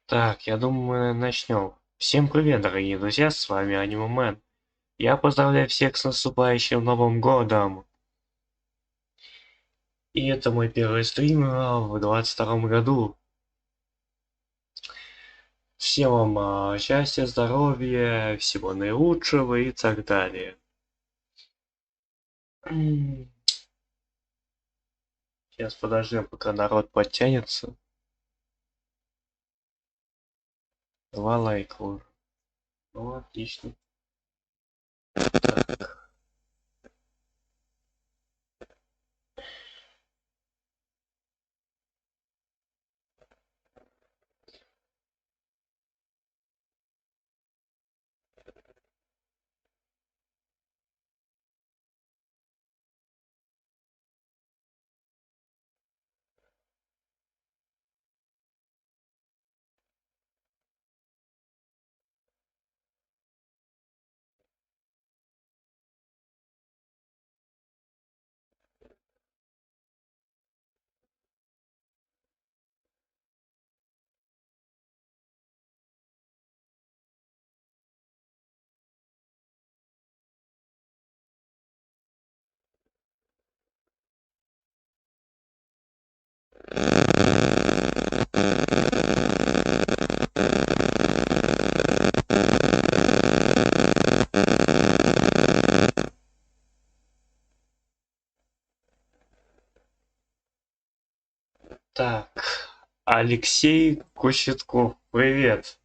Так, я думаю, мы начнем. Всем привет, дорогие друзья, с вами Аниме. Я поздравляю всех с наступающим Новым годом. И это мой первый стрим в 22 году. Всем вам счастья, здоровья, всего наилучшего и так далее. Сейчас подождем, пока народ подтянется. 2 лайка уже. Ну, отлично. Так. Так, Алексей Кощетков, привет.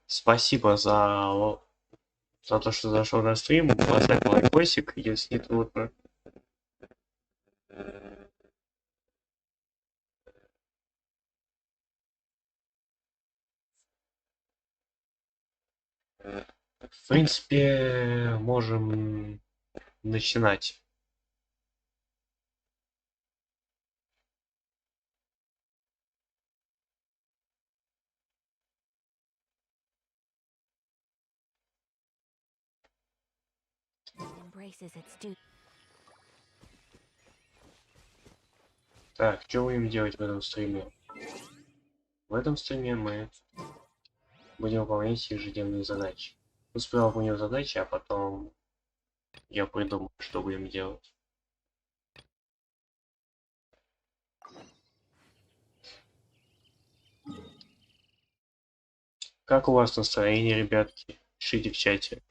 Спасибо за то, что зашел на стрим. Поставь лайкосик, если не трудно. В принципе, можем начинать. Так, что будем делать в этом стриме? В этом стриме мы будем выполнять ежедневные задачи. Ну, сперва выполним задачи, а потом я придумаю, что будем делать. Как у вас настроение, ребятки? Пишите в чате.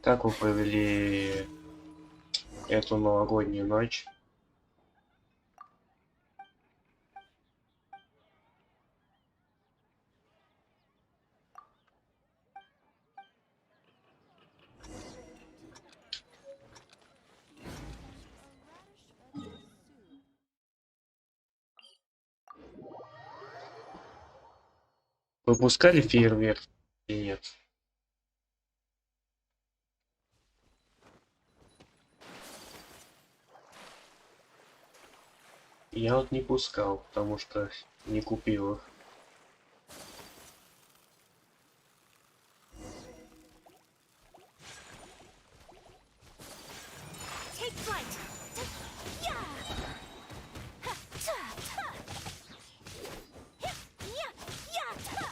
Как вы провели эту новогоднюю ночь? Выпускали фейерверк или нет? Я вот не пускал, потому что не купил их.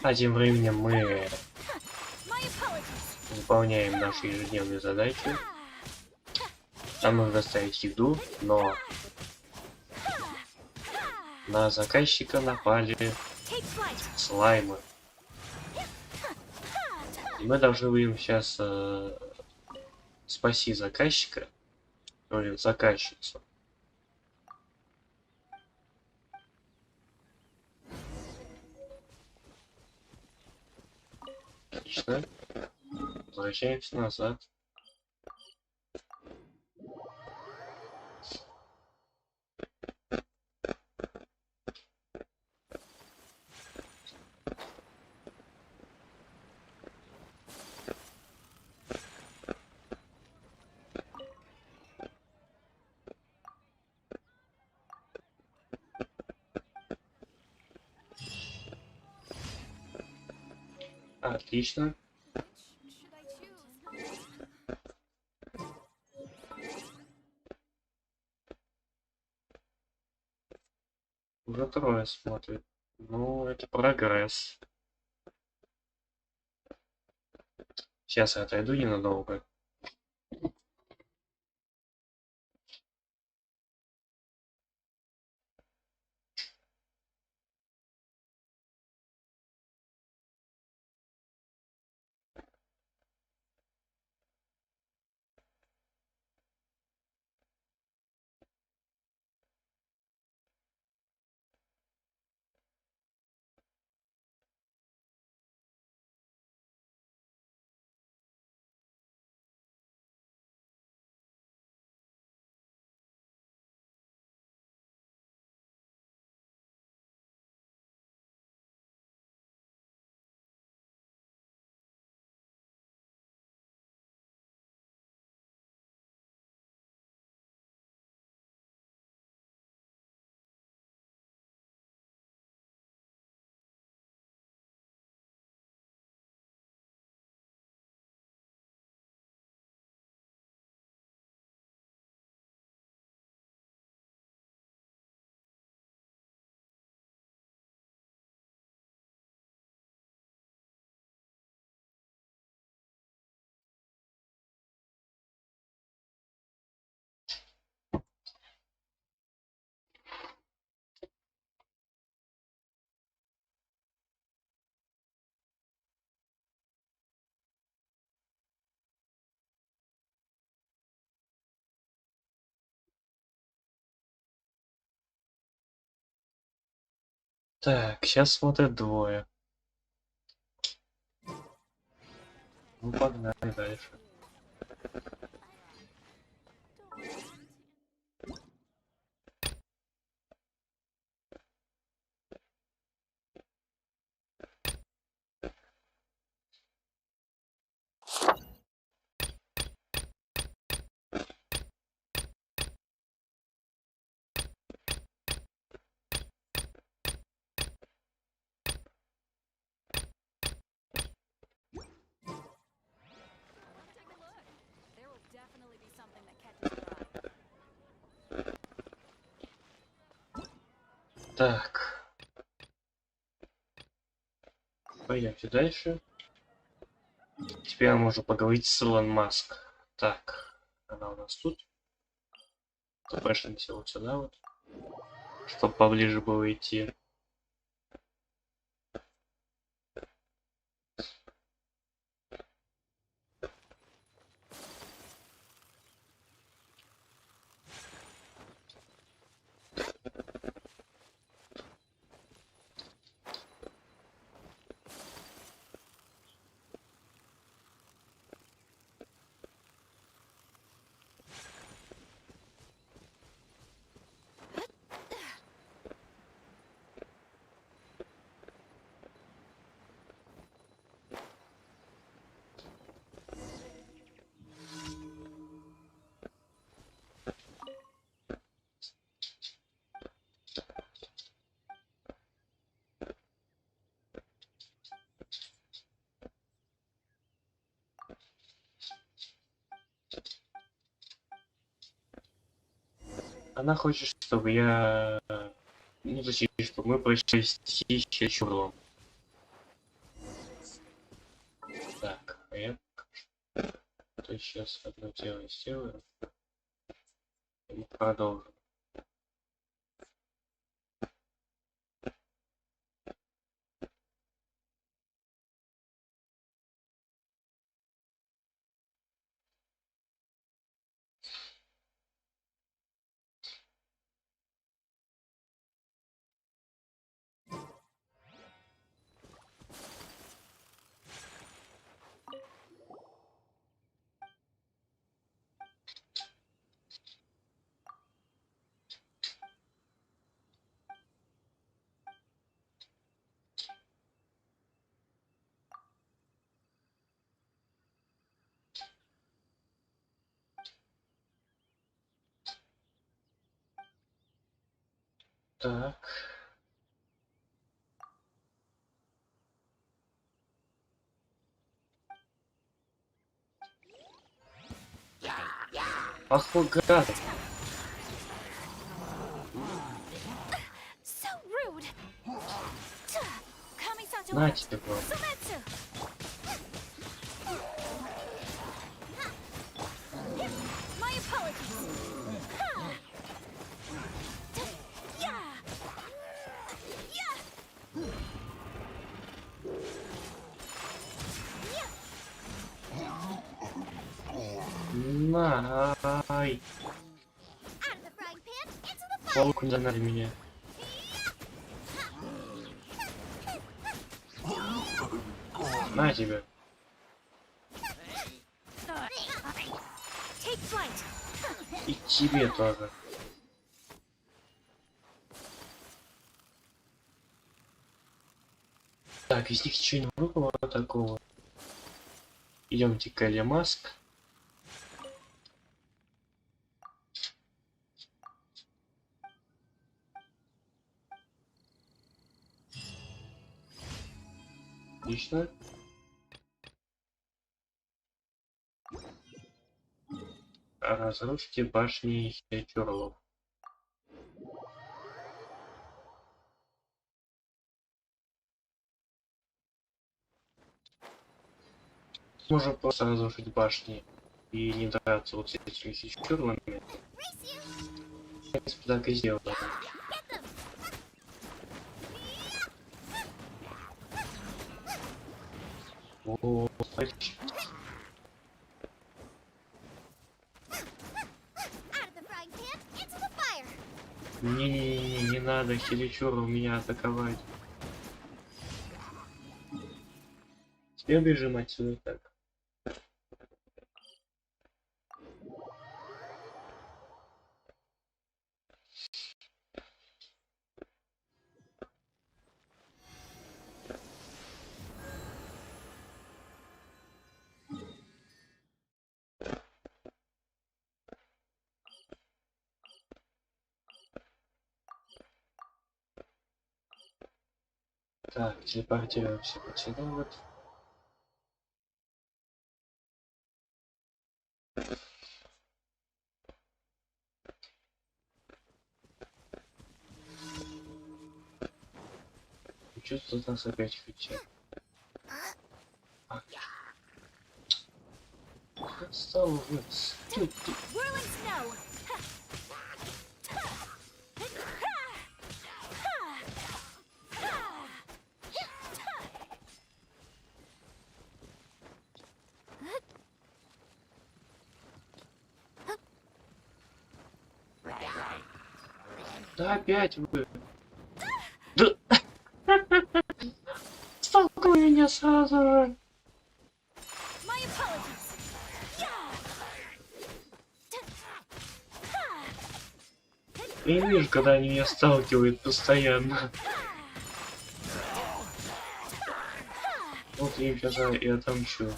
А тем временем мы выполняем наши ежедневные задачи. Нам нужно доставить еду, но на заказчика напали слаймы. И мы должны будем сейчас спасти заказчика, или заказчицу. Отлично. Возвращаемся назад. Отлично. Уже трое смотрит. Ну, это прогресс. Сейчас я отойду ненадолго. Так, сейчас смотрят двое. Ну, погнали дальше. Так. Пойдемте дальше. Теперь можно поговорить с Илон Маск. Так, она у нас тут. Запрашиваемся вот сюда вот, чтобы поближе было идти. Она хочет, чтобы я... Ну, точнее, чтобы мы прошлись еще углом. Так, я... То сейчас одно дело сделаю. И мы продолжим. Так. Ах, вы гад! На тебе, бро. Най. Паук не догнали меня. На тебе. И тебе тоже. Так, из них ничего не выпало такого. Идемте к Элли Маск. Отлично. Разрушите башни Хичурлов. Можно просто разрушить башни и не драться вот с этими Хичурлами. В принципе, так и сделал. О, не надо Хиличуру меня атаковать. Теперь бежим отсюда так. Так, телепортируемся вот сюда вот. И что тут нас опять хотят? Стал вы. Да опять вы. Да. Столкнули меня сразу же. Я не вижу, когда они меня сталкивают постоянно. Вот я им сейчас и отомщу.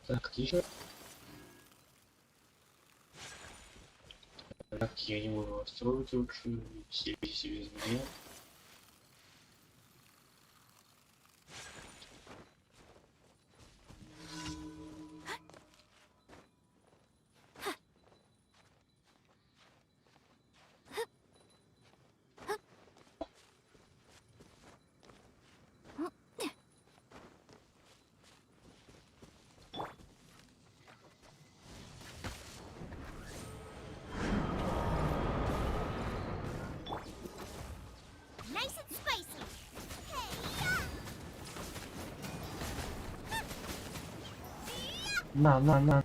Так, отлично. Так, я не могу настроить лучше. Все без меня. На.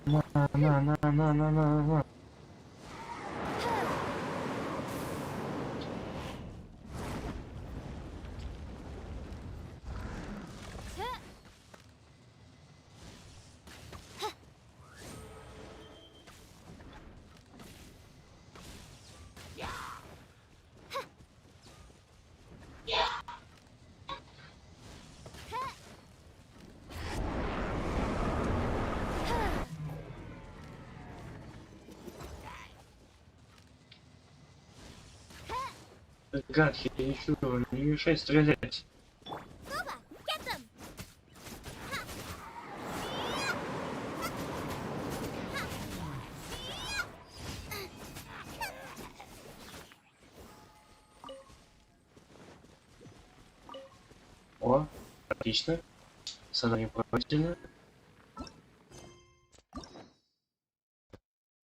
Гад, я ничего, не мешай стрелять. О, отлично. Задание пройдено.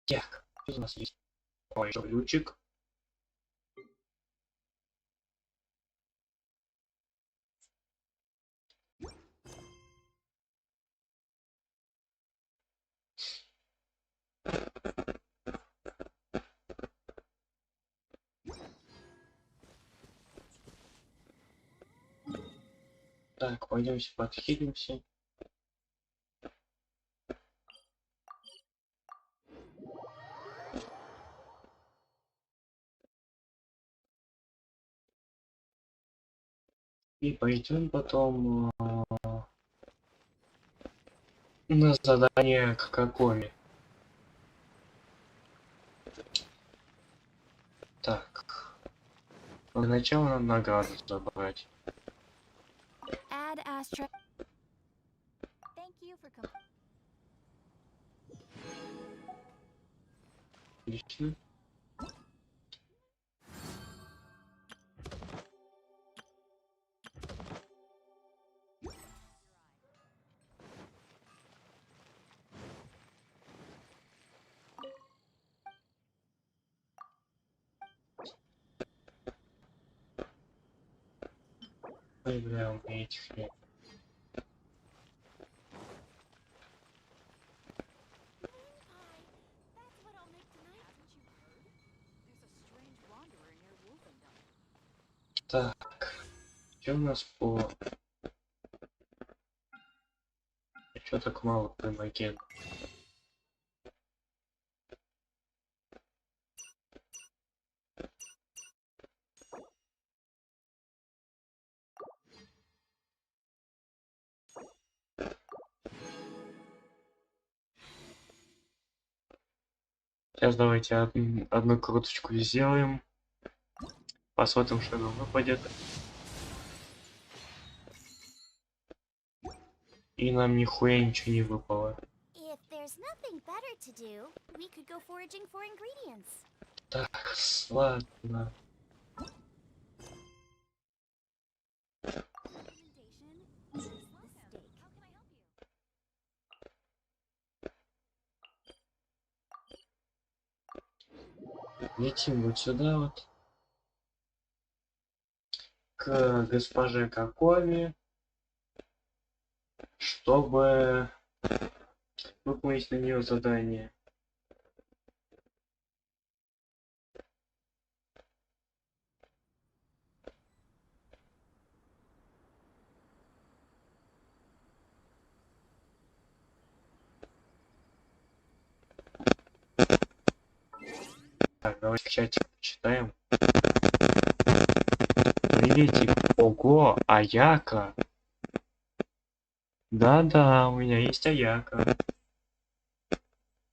Так, что у нас есть? Ой, еще ключик. Так, пойдемте подхилимся. И пойдем потом на задание к Кокоми. Так, для начала надо награду забрать. Отлично. Играем этих нет. Так, что у нас по... Что так мало примаген? Сейчас давайте одну круточку сделаем. Посмотрим, что нам выпадет. И нам нихуя ничего не выпало. Так, ладно. Летим вот сюда вот. К госпоже Кокоми. Чтобы выполнить на нее задание. Так, давайте в чате почитаем. Приветик. Ого, Аяка. Да-да, у меня есть Аяка.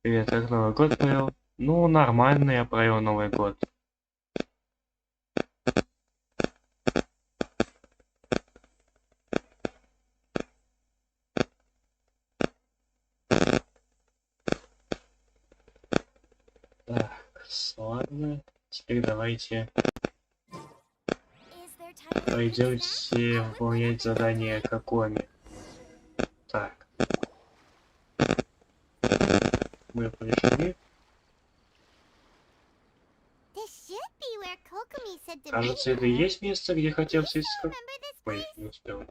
Привет, как Новый год провел? Ну, нормально я провел Новый год. Так, ладно. Теперь давайте пойдемте выполнять задание Кокоми. Так. Мы пришли. Кажется, это и есть место, где хотел сесть как... Ой, не успел.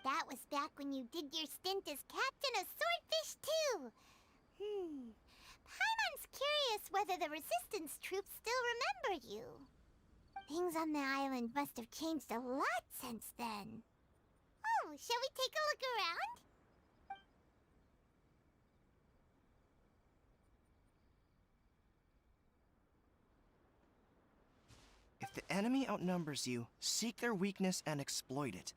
That was back when you did your stint as captain of Swordfish too. Paimon's curious whether the resistance troops still remember you. Things on the island must have changed a lot since then. Oh, shall we take a look around? If the enemy outnumbers you, seek their weakness and exploit it.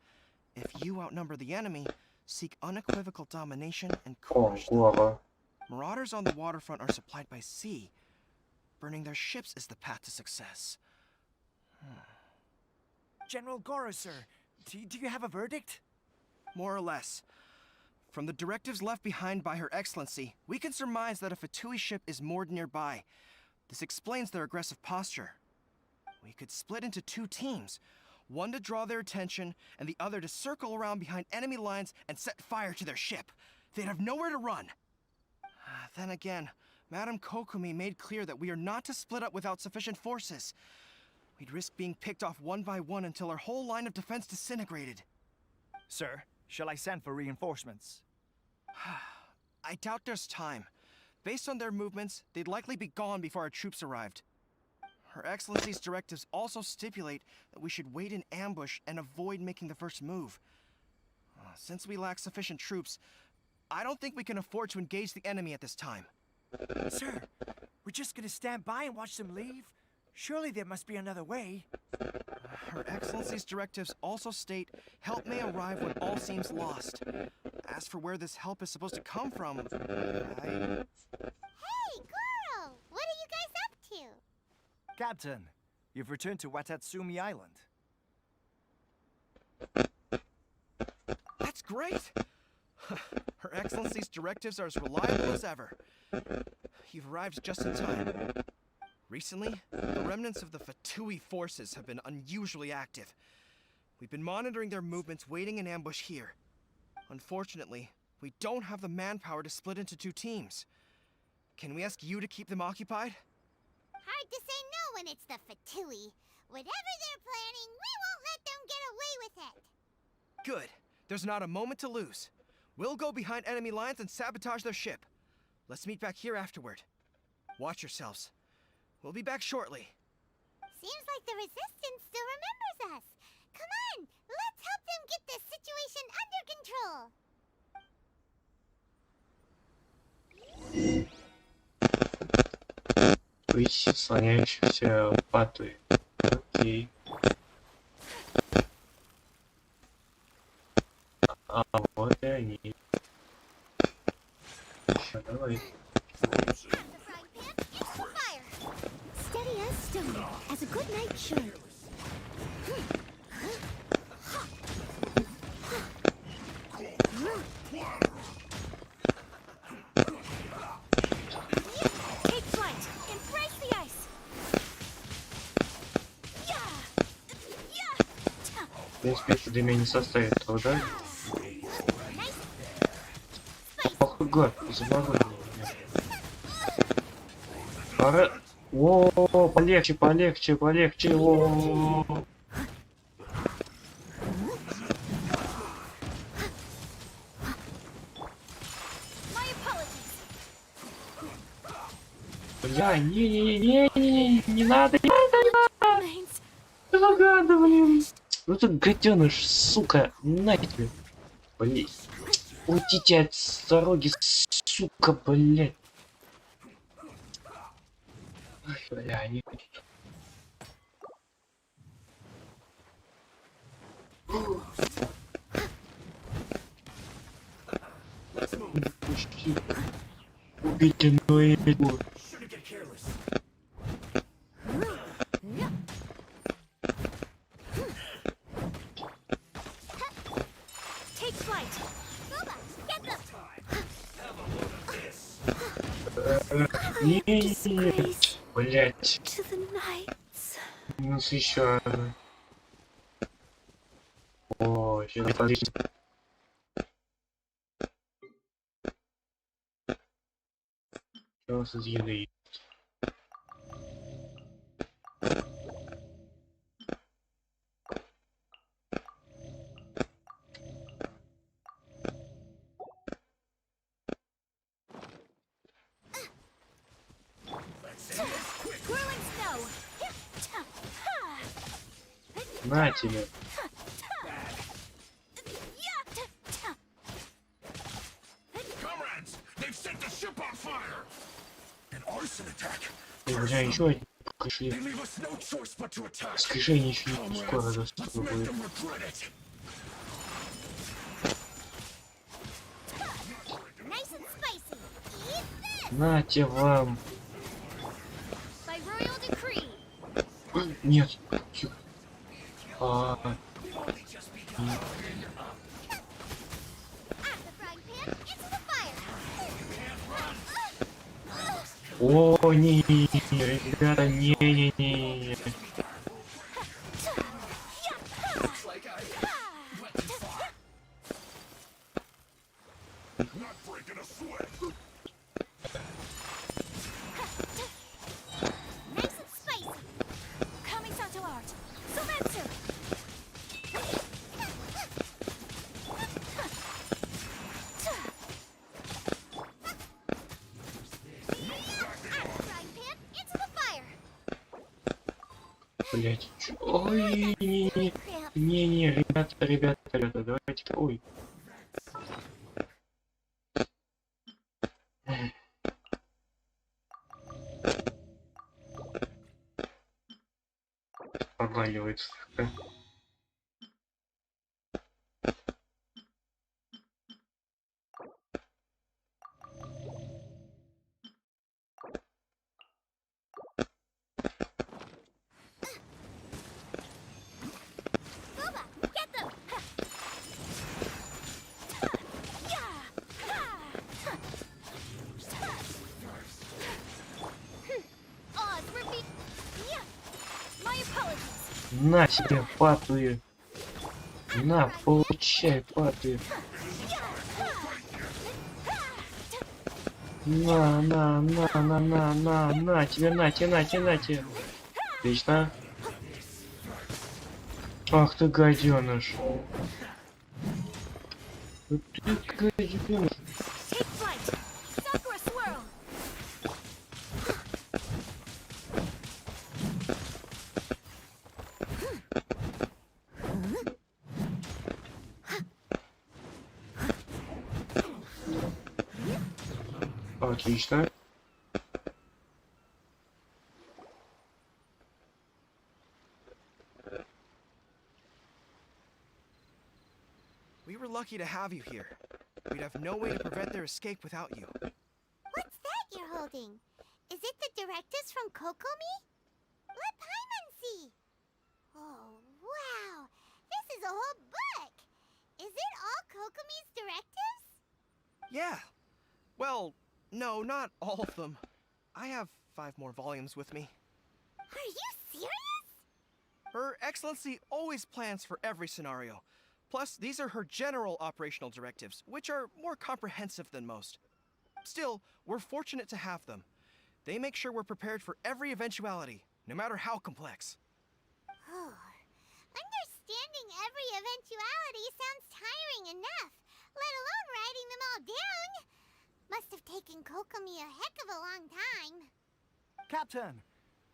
If you outnumber the enemy, seek unequivocal domination and crush them. Marauders on the waterfront are supplied by sea. Burning their ships is the path to success. General Goro, sir, do you have a verdict? More or less. From the directives left behind by Her Excellency, we can surmise that a Fatui ship is moored nearby. This explains their aggressive posture. We could split into two teams. One to draw their attention, and the other to circle around behind enemy lines and set fire to their ship. They'd have nowhere to run. Then again, Madame Kokomi made clear that we are not to split up without sufficient forces. We'd risk being picked off one by one until our whole line of defense disintegrated. Sir, shall I send for reinforcements? I doubt there's time. Based on their movements, they'd likely be gone before our troops arrived. Her Excellency's directives also stipulate that we should wait in ambush and avoid making the first move. Since we lack sufficient troops, I don't think we can afford to engage the enemy at this time. Sir, we're just gonna stand by and watch them leave? Surely there must be another way. Her Excellency's directives also state help may arrive when all seems lost. As for where this help is supposed to come from, Hey, girl! What are you guys up to? Captain, you've returned to Watatsumi Island. That's great! Her Excellency's directives are as reliable as ever. You've arrived just in time. Recently, the remnants of the Fatui forces have been unusually active. We've been monitoring their movements, waiting in ambush here. Unfortunately, we don't have the manpower to split into two teams. Can we ask you to keep them occupied? Hard to say no when it's the Fatui. Whatever they're planning, we won't let them get away with it. Good. There's not a moment to lose. We'll go behind enemy lines and sabotage their ship. Let's meet back here afterward. Watch yourselves. We'll be back shortly. Seems like the Resistance still remembers us. Come on, let's help them get this situation under control. Поищи слоняющихся патуи. Окей. А вот и они. Еще давай. Steady as stone, as a good knight should. Take flight, embrace the ice. В принципе, это для меня не составит труда. Ох, гад, заморозил меня. Пора... О, полегче, полегче, полегче. О. Бля, не надо, не надо. Ну, гада, блин. Ну ты гаденыш, сука, на тебе. Блин. Уйдите от дороги, сука, блядь. Ай, бля, они... Пусти. Убейте Ноэльку. Не, блять. Минус еще одна. О, сейчас отлично. Что у нас из еды? На тебе. Бля, еще один пришли. Скрижение еще не скоро доступно будет. Нате вам. Нет. О, не, ребята, не. Блять. Ой, не, ребята, давайте. Ой. Обваливается. На тебе, паты. На, получай, паты. На тебе, на тебе. Отлично. Ах ты гаденыш. Ты гаденыш. Отлично. We were lucky to have you here. We'd have no way to prevent their escape without you. What's that you're holding? Is it the directives from Kokomi? Let Paimon see. Oh, wow. This is a whole book. Is it all Kokomi's directives? Yeah. Well, no, not all of them. I have 5 more volumes with me. Are you serious? Her Excellency always plans for every scenario. Plus, these are her general operational directives, which are more comprehensive than most. Still, we're fortunate to have them. They make sure we're prepared for every eventuality, no matter how complex. Oh, understanding every eventuality sounds tiring enough, let alone writing them all down. Must have taken Kokomi a heck of a long time. Captain,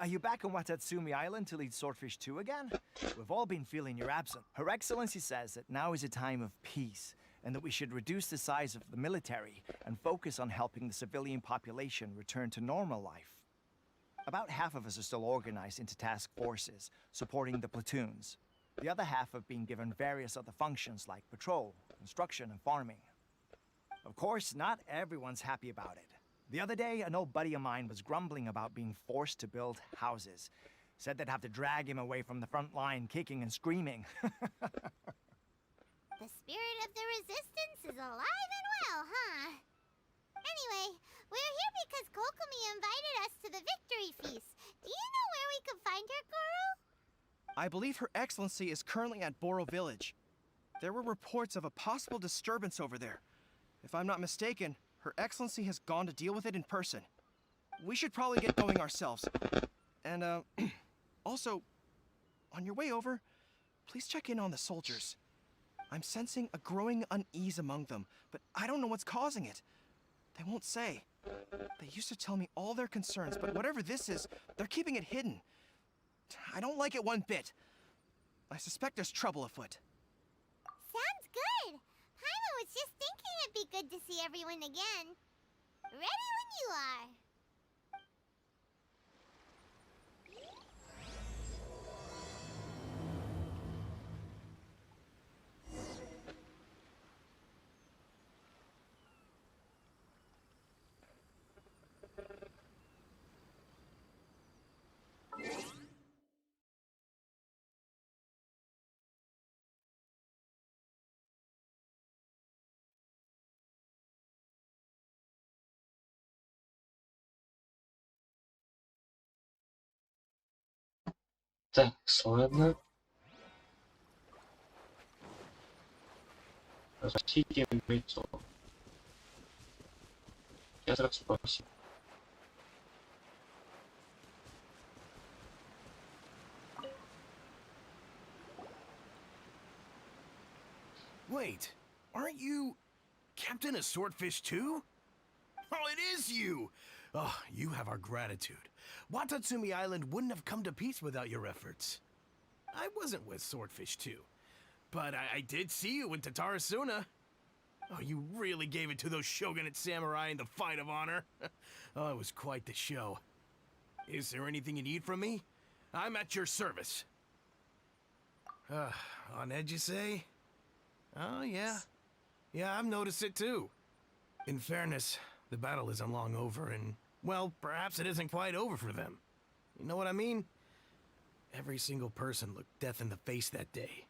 are you back on Watatsumi Island to lead Swordfish 2 again? We've all been feeling your absence. Her Excellency says that now is a time of peace, and that we should reduce the size of the military and focus on helping the civilian population return to normal life. About half of us are still organized into task forces, supporting the platoons. The other half have been given various other functions like patrol, construction, and farming. Of course, not everyone's happy about it. The other day, an old buddy of mine was grumbling about being forced to build houses. Said they'd have to drag him away from the front line, kicking and screaming. The spirit of the resistance is alive and well, huh? Anyway, we're here because Kokomi invited us to the victory feast. Do you know where we could find her, Goro? I believe Her Excellency is currently at Boro Village. There were reports of a possible disturbance over there. If I'm not mistaken, Her Excellency has gone to deal with it in person. We should probably get going ourselves. And, also, on your way over, please check in on the soldiers. I'm sensing a growing unease among them, but I don't know what's causing it. They won't say. They used to tell me all their concerns, but whatever this is, they're keeping it hidden. I don't like it one bit. I suspect there's trouble afoot. Sounds good. Paimon was just thinking it'd be good to see everyone again. Ready when you are. Так, ладно. Растите яйцо. Сейчас расспросим. Wait, aren't you Captain of Swordfish too? Oh, it is you! Oh, you have our gratitude. Watatsumi Island wouldn't have come to peace without your efforts. I wasn't with Swordfish 2, but I did see you with Tatarasuna. Oh, you really gave it to those shogunate samurai in the fight of honor. Oh, it was quite the show. Is there anything you need from me? I'm at your service. On edge, you say? Oh, yeah. Yeah, I've noticed it too. In fairness, the battle isn't long over, and, well, perhaps it isn't quite over for them. You know what I mean? Every single person looked death in the face that day.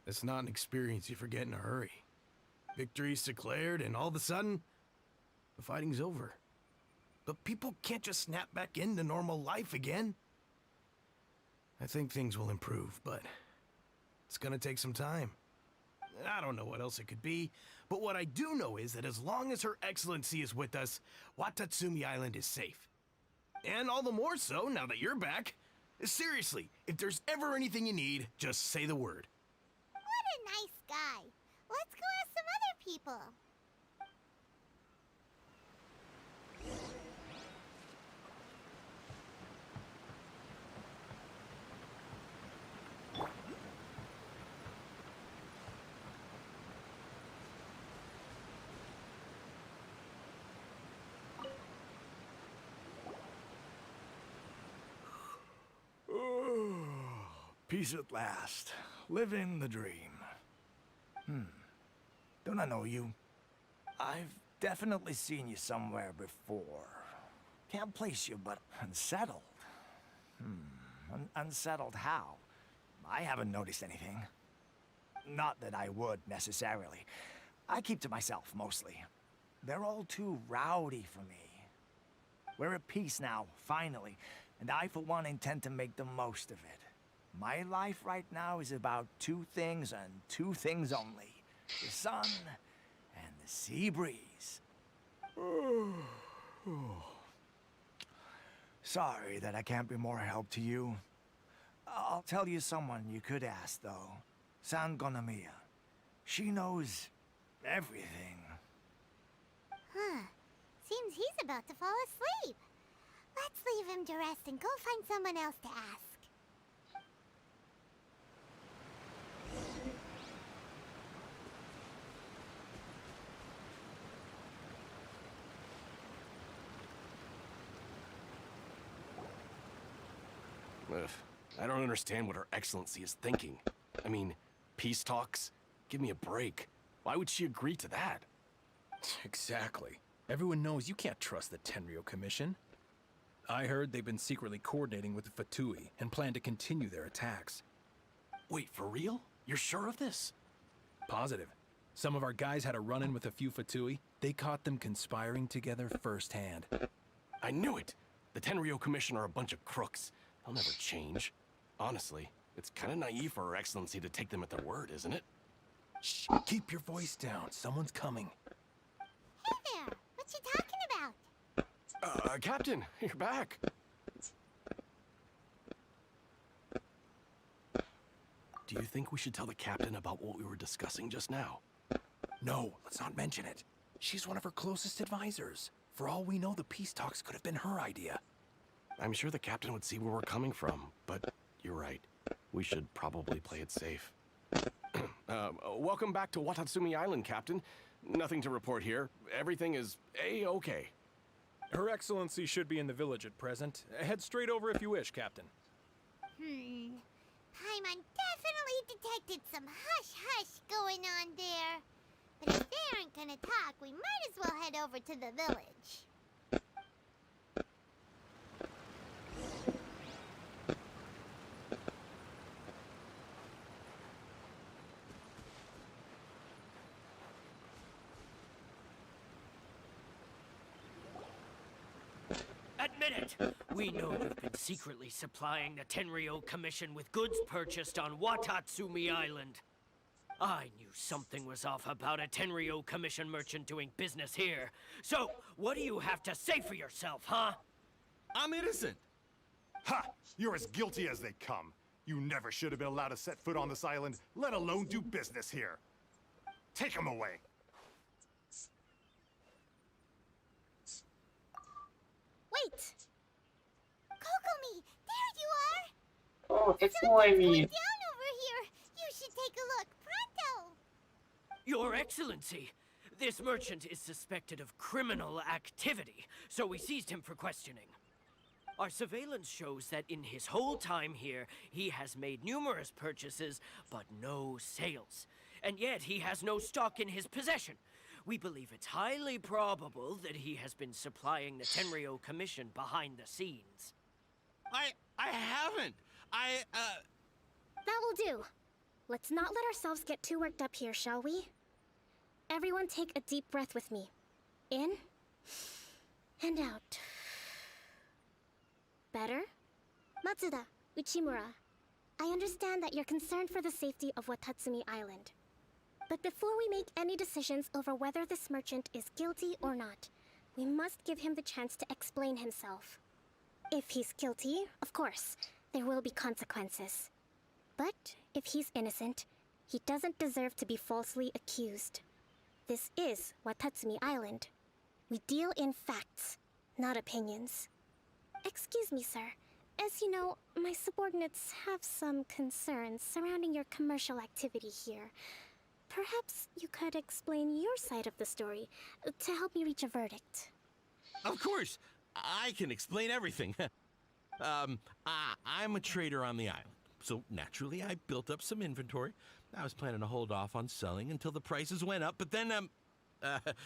It's not an experience you forget in a hurry. Victory's declared, and all of a sudden, the fighting's over. But people can't just snap back into normal life again. I think things will improve, but it's gonna take some time. I don't know what else it could be, but what I do know is that as long as Her Excellency is with us, Watatsumi Island is safe. And all the more so now that you're back. Seriously, if there's ever anything you need, just say the word. What a nice guy. Let's go ask some other people. Peace at last. Living the dream. Don't I know you? I've definitely seen you somewhere before. Can't place you, but unsettled. Unsettled how? I haven't noticed anything. Not that I would, necessarily. I keep to myself, mostly. They're all too rowdy for me. We're at peace now, finally, and I, for one, intend to make the most of it. My life right now is about two things and two things only. The sun and the sea breeze. Sorry that I can't be more help to you. I'll tell you someone you could ask, though. San Gonomiya. She knows everything. Huh. Seems he's about to fall asleep. Let's leave him to rest and go find someone else to ask. Ugh, I don't understand what Her Excellency is thinking. I mean, peace talks? Give me a break. Why would she agree to that? Exactly. Everyone knows you can't trust the Tenryo Commission. I heard they've been secretly coordinating with the Fatui and plan to continue their attacks. Wait, for real? You're sure of this? Positive. Some of our guys had a run-in with a few Fatui. They caught them conspiring together firsthand. I knew it! The Tenryo Commission are a bunch of crooks. They'll never change. Honestly, it's kind of naive for Her Excellency to take them at their word, isn't it? Shh, keep your voice down. Someone's coming. Hey there! What you talking about? Captain, you're back. Do you think we should tell the captain about what we were discussing just now? No, let's not mention it. She's one of her closest advisors. For all we know, the peace talks could have been her idea. I'm sure the captain would see where we're coming from, but you're right. We should probably play it safe. Welcome back to Watatsumi Island, Captain. Nothing to report here. Everything is A-okay. Her Excellency should be in the village at present. Head straight over if you wish, Captain. Paimon definitely detected some hush-hush going on there. But if they aren't gonna talk, we might as well head over to the village. Admit it! We know you've been secretly supplying the Tenryo Commission with goods purchased on Watatsumi Island. I knew something was off about a Tenryo Commission merchant doing business here. So, what do you have to say for yourself, huh? I'm innocent! Ha! You're as guilty as they come. You never should have been allowed to set foot on this island, let alone do business here. Take him away. Wait! О, Кокоми! Down over here. You should take a look. Pronto. Your Excellency, this merchant is suspected of criminal activity, so we seized him for questioning. Our surveillance shows that in his whole time here, he has made numerous purchases, but no sales. And yet he has no stock in his possession. We believe it's highly probable that he has been supplying the Tenryo Commission behind the scenes. I haven't. That will do. Let's not let ourselves get too worked up here, shall we? Everyone take a deep breath with me. In and out. Better? Matsuda, Uchimura, I understand that you're concerned for the safety of Watatsumi Island. But before we make any decisions over whether this merchant is guilty or not, we must give him the chance to explain himself. If he's guilty, of course, there will be consequences. But if he's innocent, he doesn't deserve to be falsely accused. This is Watatsumi Island. We deal in facts, not opinions. Excuse me, sir. As you know, my subordinates have some concerns surrounding your commercial activity here. Perhaps you could explain your side of the story to help me reach a verdict. Of course, I can explain everything. I'm a trader on the island, so naturally I built up some inventory. I was planning to hold off on selling until the prices went up, but then, but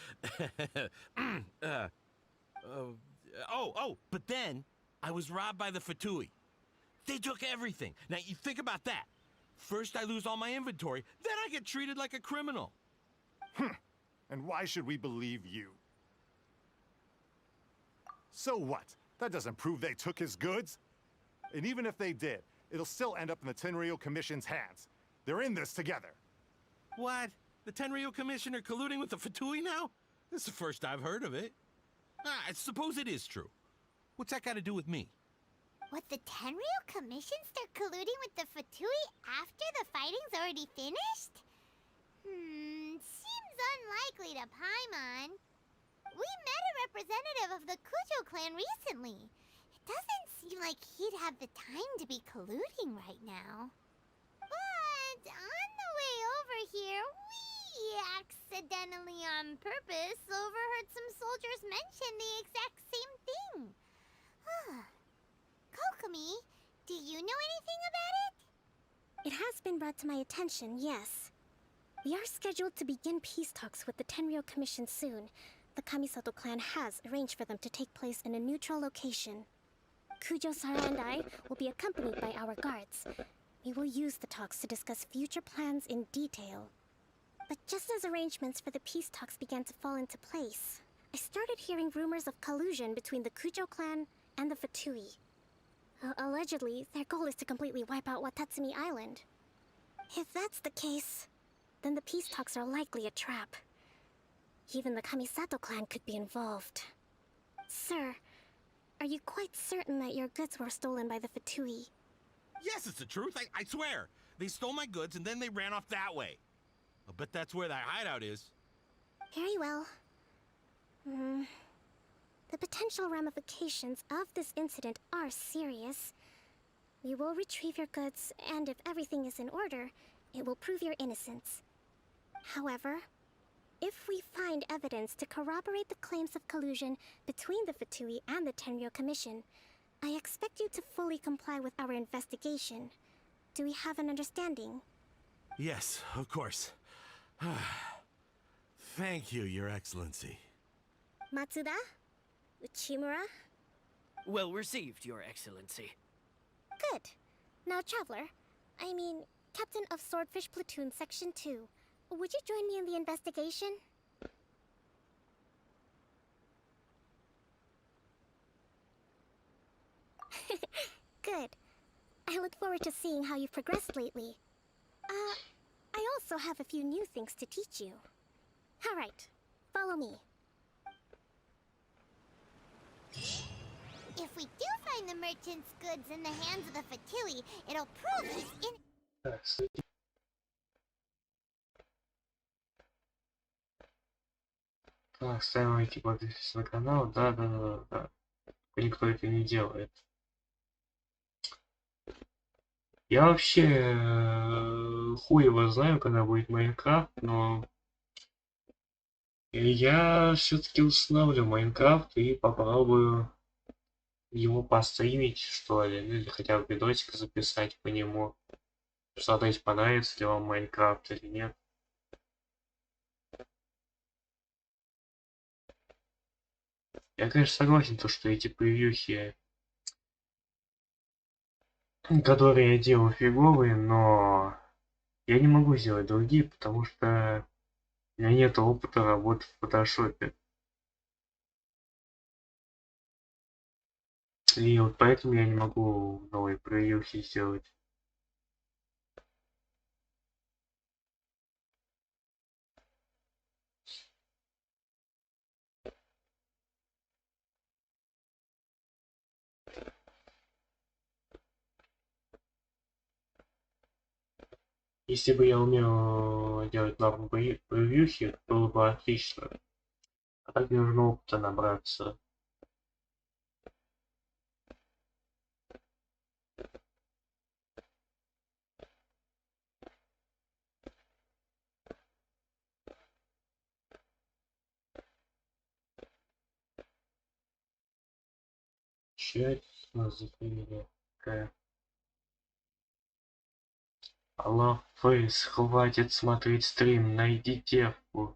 then I was robbed by the Fatui. They took everything. Now, you think about that. First I lose all my inventory, then I get treated like a criminal. And why should we believe you? So what? That doesn't prove they took his goods. And even if they did, it'll still end up in the Tenryo Commission's hands. They're in this together. What? The Tenryo Commission are colluding with the Fatui now? This is the first I've heard of it. I suppose it is true. What's that got to do with me? What, the Tenryo Commission start colluding with the Fatui after the fighting's already finished? Seems unlikely to Paimon. We met a representative of the Kujo clan recently. It doesn't seem like he'd have the time to be colluding right now. But on the way over here, we accidentally on purpose overheard some soldiers mention the exact same thing. Kokomi, do you know anything about it? It has been brought to my attention, yes. We are scheduled to begin peace talks with the Tenryo Commission soon. The Kamisato clan has arranged for them to take place in a neutral location. Kujo-Sara and I will be accompanied by our guards. We will use the talks to discuss future plans in detail. But just as arrangements for the peace talks began to fall into place, I started hearing rumors of collusion between the Kujo clan and the Fatui. Allegedly, their goal is to completely wipe out Watatsumi Island. If that's the case, then the peace talks are likely a trap. Even the Kamisato clan could be involved. Sir, are you quite certain that your goods were stolen by the Fatui? Yes, it's the truth. I swear. They stole my goods and then they ran off that way. I'll bet that's where that hideout is. Very well. The potential ramifications of this incident are serious. We will retrieve your goods, and if everything is in order, it will prove your innocence. However, if we find evidence to corroborate the claims of collusion between the Fatui and the Tenryo Commission, I expect you to fully comply with our investigation. Do we have an understanding? Yes, of course. Thank you, Your Excellency. Matsuda? Uchimura? Well received, Your Excellency. Good. Now, Traveler, Captain of Swordfish Platoon Section 2, would you join me in the investigation? Good. I look forward to seeing how you've progressed lately. I also have a few new things to teach you. All right, follow me. If we do find the merchant's goods in the hands of the Fatui, it'll prove he's in... Так, ставим лайки, подписывайтесь на канал. Да. Никто это не делает. Я вообще хуй его знаю, когда будет Майнкрафт, но я все-таки установлю Майнкрафт и попробую его постримить, что ли, ну, или хотя бы видосик записать по нему. Посмотреть, понравится ли вам Майнкрафт или нет. Я, конечно, согласен, то, что эти превьюхи, которые я делаю, фиговые, но я не могу сделать другие, потому что у меня нет опыта работы в фотошопе. И вот поэтому я не могу новые превьюхи сделать. Если бы я умел делать нормальные превьюхи, было бы отлично. А так мне нужно опыта набраться. Че это у нас за фамилия такая? Алло, Фейс, хватит смотреть стрим, найди девку.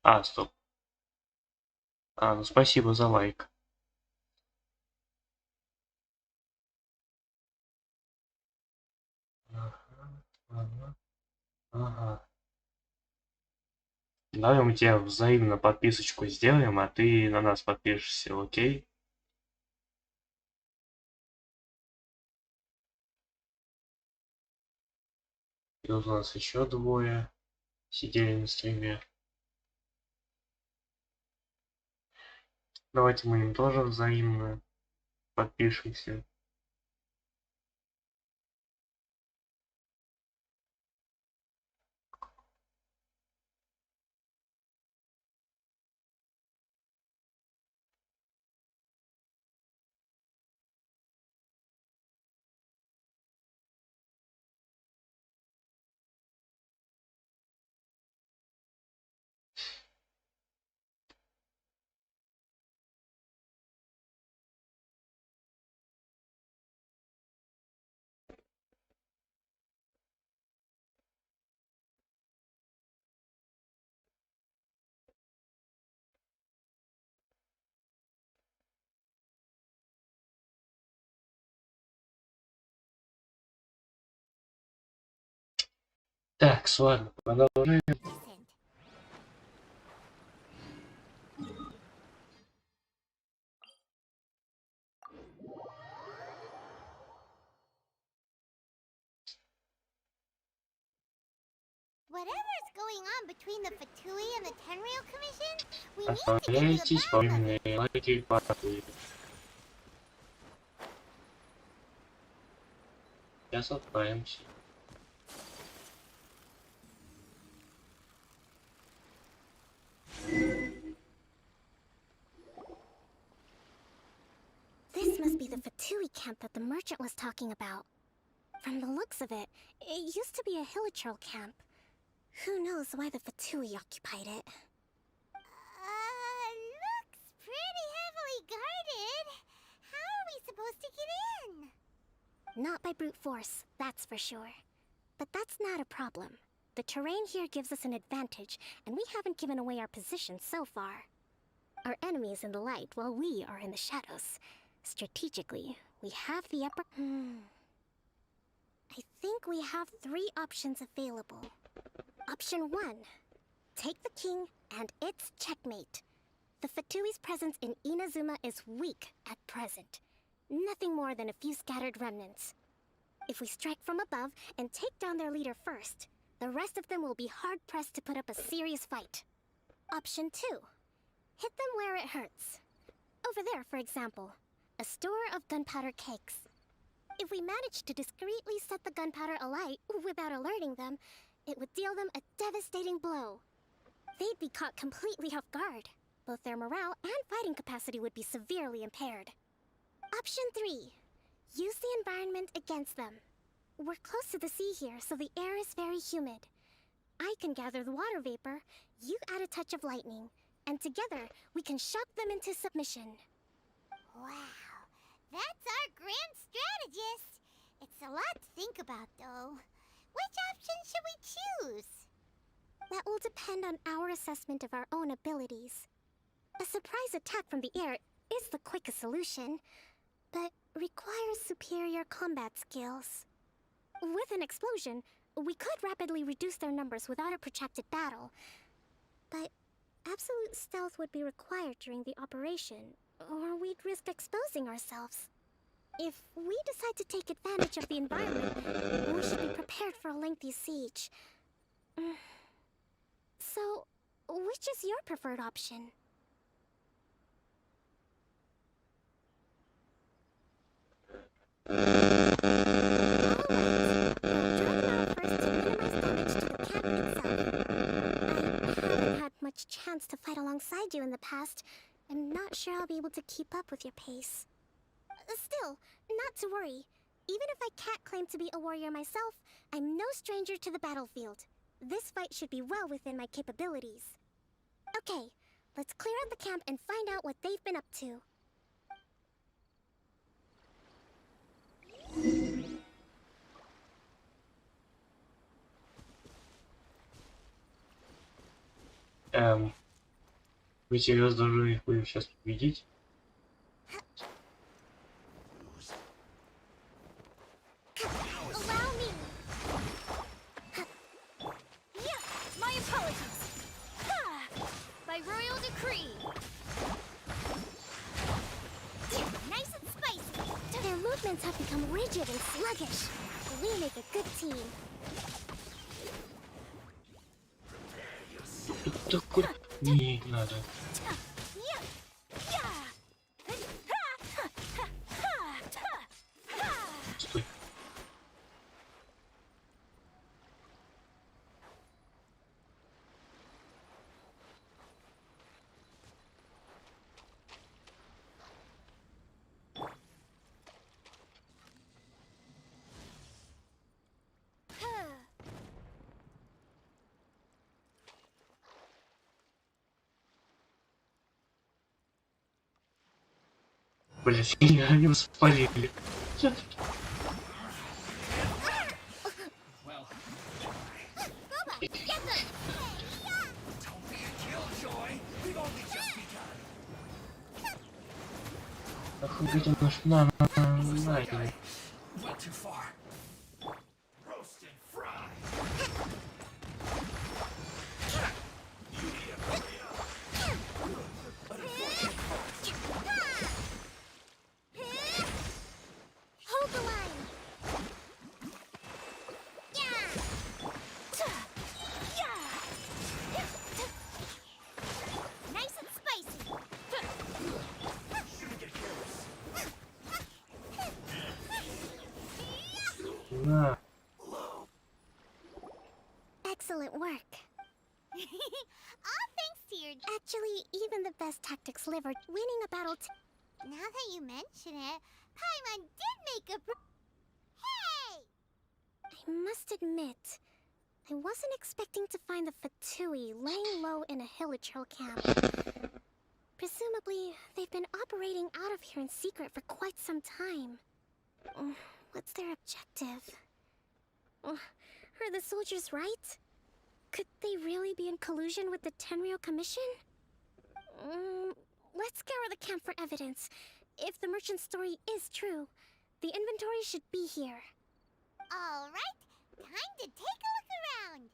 А, стоп. А, ну спасибо за лайк. Ага. Ага. Давай мы тебе взаимно подписочку сделаем, а ты на нас подпишешься, окей? И тут у нас еще двое сидели на стриме. Давайте мы им тоже взаимно подпишемся. Так, ладно, продолжаем. Whatever's going on between the Fatui and the Tenryou Commission, we need to get to Оставляйтесь the во bottom of временные it. лагерь партии. Сейчас отправимся. This must be the Fatui camp that the merchant was talking about. From the looks of it, it used to be a Hilichurl camp. Who knows why the Fatui occupied it? Looks pretty heavily guarded. How are we supposed to get in? Not by brute force, that's for sure. But that's not a problem. The terrain here gives us an advantage, and we haven't given away our position so far. Our enemy is in the light, while we are in the shadows. Strategically, we have the upper... I think we have 3 options available. Option 1. Take the king, and it's checkmate. The Fatui's presence in Inazuma is weak at present. Nothing more than a few scattered remnants. If we strike from above and take down their leader first, the rest of them will be hard-pressed to put up a serious fight. Option 2. Hit them where it hurts. Over there, for example. A store of gunpowder cakes. If we manage to discreetly set the gunpowder alight without alerting them, it would deal them a devastating blow. They'd be caught completely off guard. Both their morale and fighting capacity would be severely impaired. Option 3. Use the environment against them. We're close to the sea here, so the air is very humid. I can gather the water vapor, you add a touch of lightning, and together we can shock them into submission. Wow, that's our grand strategist. It's a lot to think about, though. Which option should we choose? That will depend on our assessment of our own abilities. A surprise attack from the air is the quickest solution, but requires superior combat skills. With an explosion, we could rapidly reduce their numbers without a protracted battle, but absolute stealth would be required during the operation, or we'd risk exposing ourselves. If we decide to take advantage of the environment, we should be prepared for a lengthy siege. So, which is your preferred option? Chance to fight alongside you in the past. I'm not sure I'll be able to keep up with your pace. Still, not to worry. Even if I can't claim to be a warrior myself, I'm no stranger to the battlefield. This fight should be well within my capabilities. Okay, let's clear out the camp and find out what they've been up to. Вы серьезно должны их будем сейчас победить? Allow me. Yeah, my apologies. By royal decree. Nice and spicy. Their movements have become rigid and sluggish. We make a good team. Такой не надо. Стой. Бля, фигня, они спалили. Охуеть, на. Excellent work. All thanks to your... Actually, even the best tactics live or winning a battle. Now that you mention it, Paimon did make a... Hey! I must admit, I wasn't expecting to find the Fatui laying low in a Hilichurl camp. Presumably, they've been operating out of here in secret for quite some time. What's their objective? Are the soldiers right? Could they really be in collusion with the Tenryou Commission? Let's scour the camp for evidence. If the merchant's story is true, the inventory should be here. All right, time to take a look around.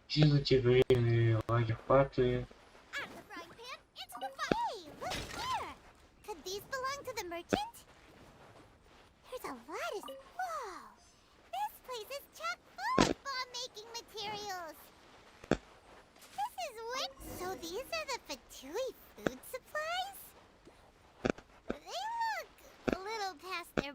Сделайте временные лагерь паты. Out of the frying pan, into the fire. Hey, look here. Could these belong to the merchant? There's a lot of... Whoa! This place is chock full of bomb-making materials. This is what... So these are the Fatui food supplies? They look a little past their...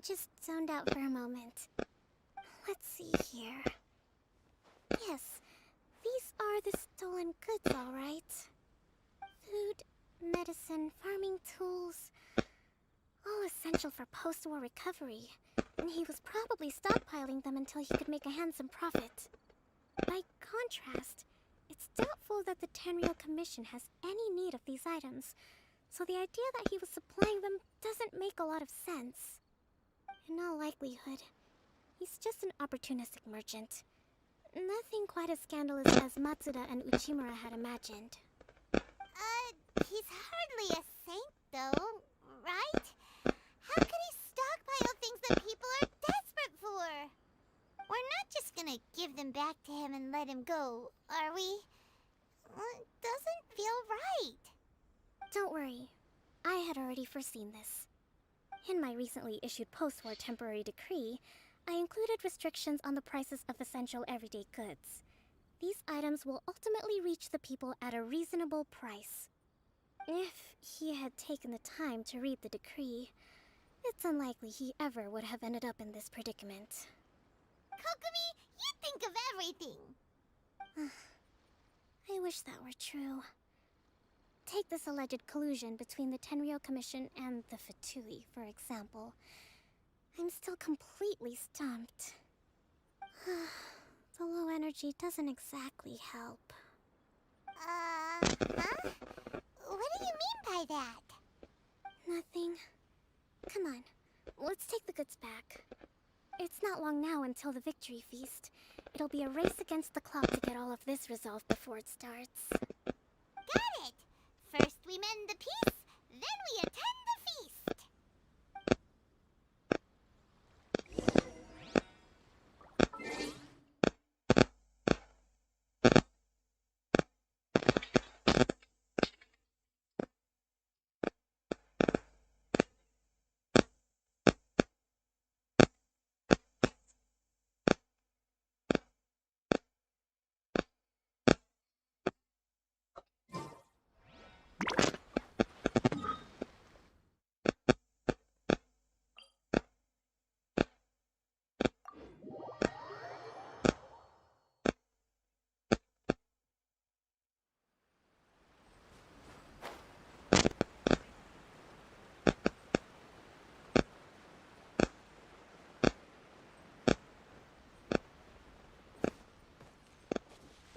just zoned out for a moment. Let's see here. Yes, these are the stolen goods, all right. Food, medicine, farming tools, all essential for post-war recovery. And he was probably stockpiling them until he could make a handsome profit. By contrast, it's doubtful that the Tenryou Commission has any need of these items, so the idea that he was supplying them doesn't make a lot of sense. In all likelihood, he's just an opportunistic merchant. Nothing quite as scandalous as Matsuda and Uchimura had imagined. He's hardly a saint, though, right? How could he stockpile things that people are desperate for? We're not just gonna give them back to him and let him go, are we? It doesn't feel right. Don't worry, I had already foreseen this. In my recently issued post-war temporary decree, I included restrictions on the prices of essential everyday goods. These items will ultimately reach the people at a reasonable price. If he had taken the time to read the decree, it's unlikely he ever would have ended up in this predicament. Kokumi, you think of everything! I wish that were true. Take this alleged collusion between the Tenryou Commission and the Fatui, for example. I'm still completely stumped. The low energy doesn't exactly help. Huh? What do you mean by that? Nothing. Come on, let's take the goods back. It's not long now until the victory feast. It'll be a race against the clock to get all of this resolved before it starts. Got it! First we mend the peace, then we attend the feast!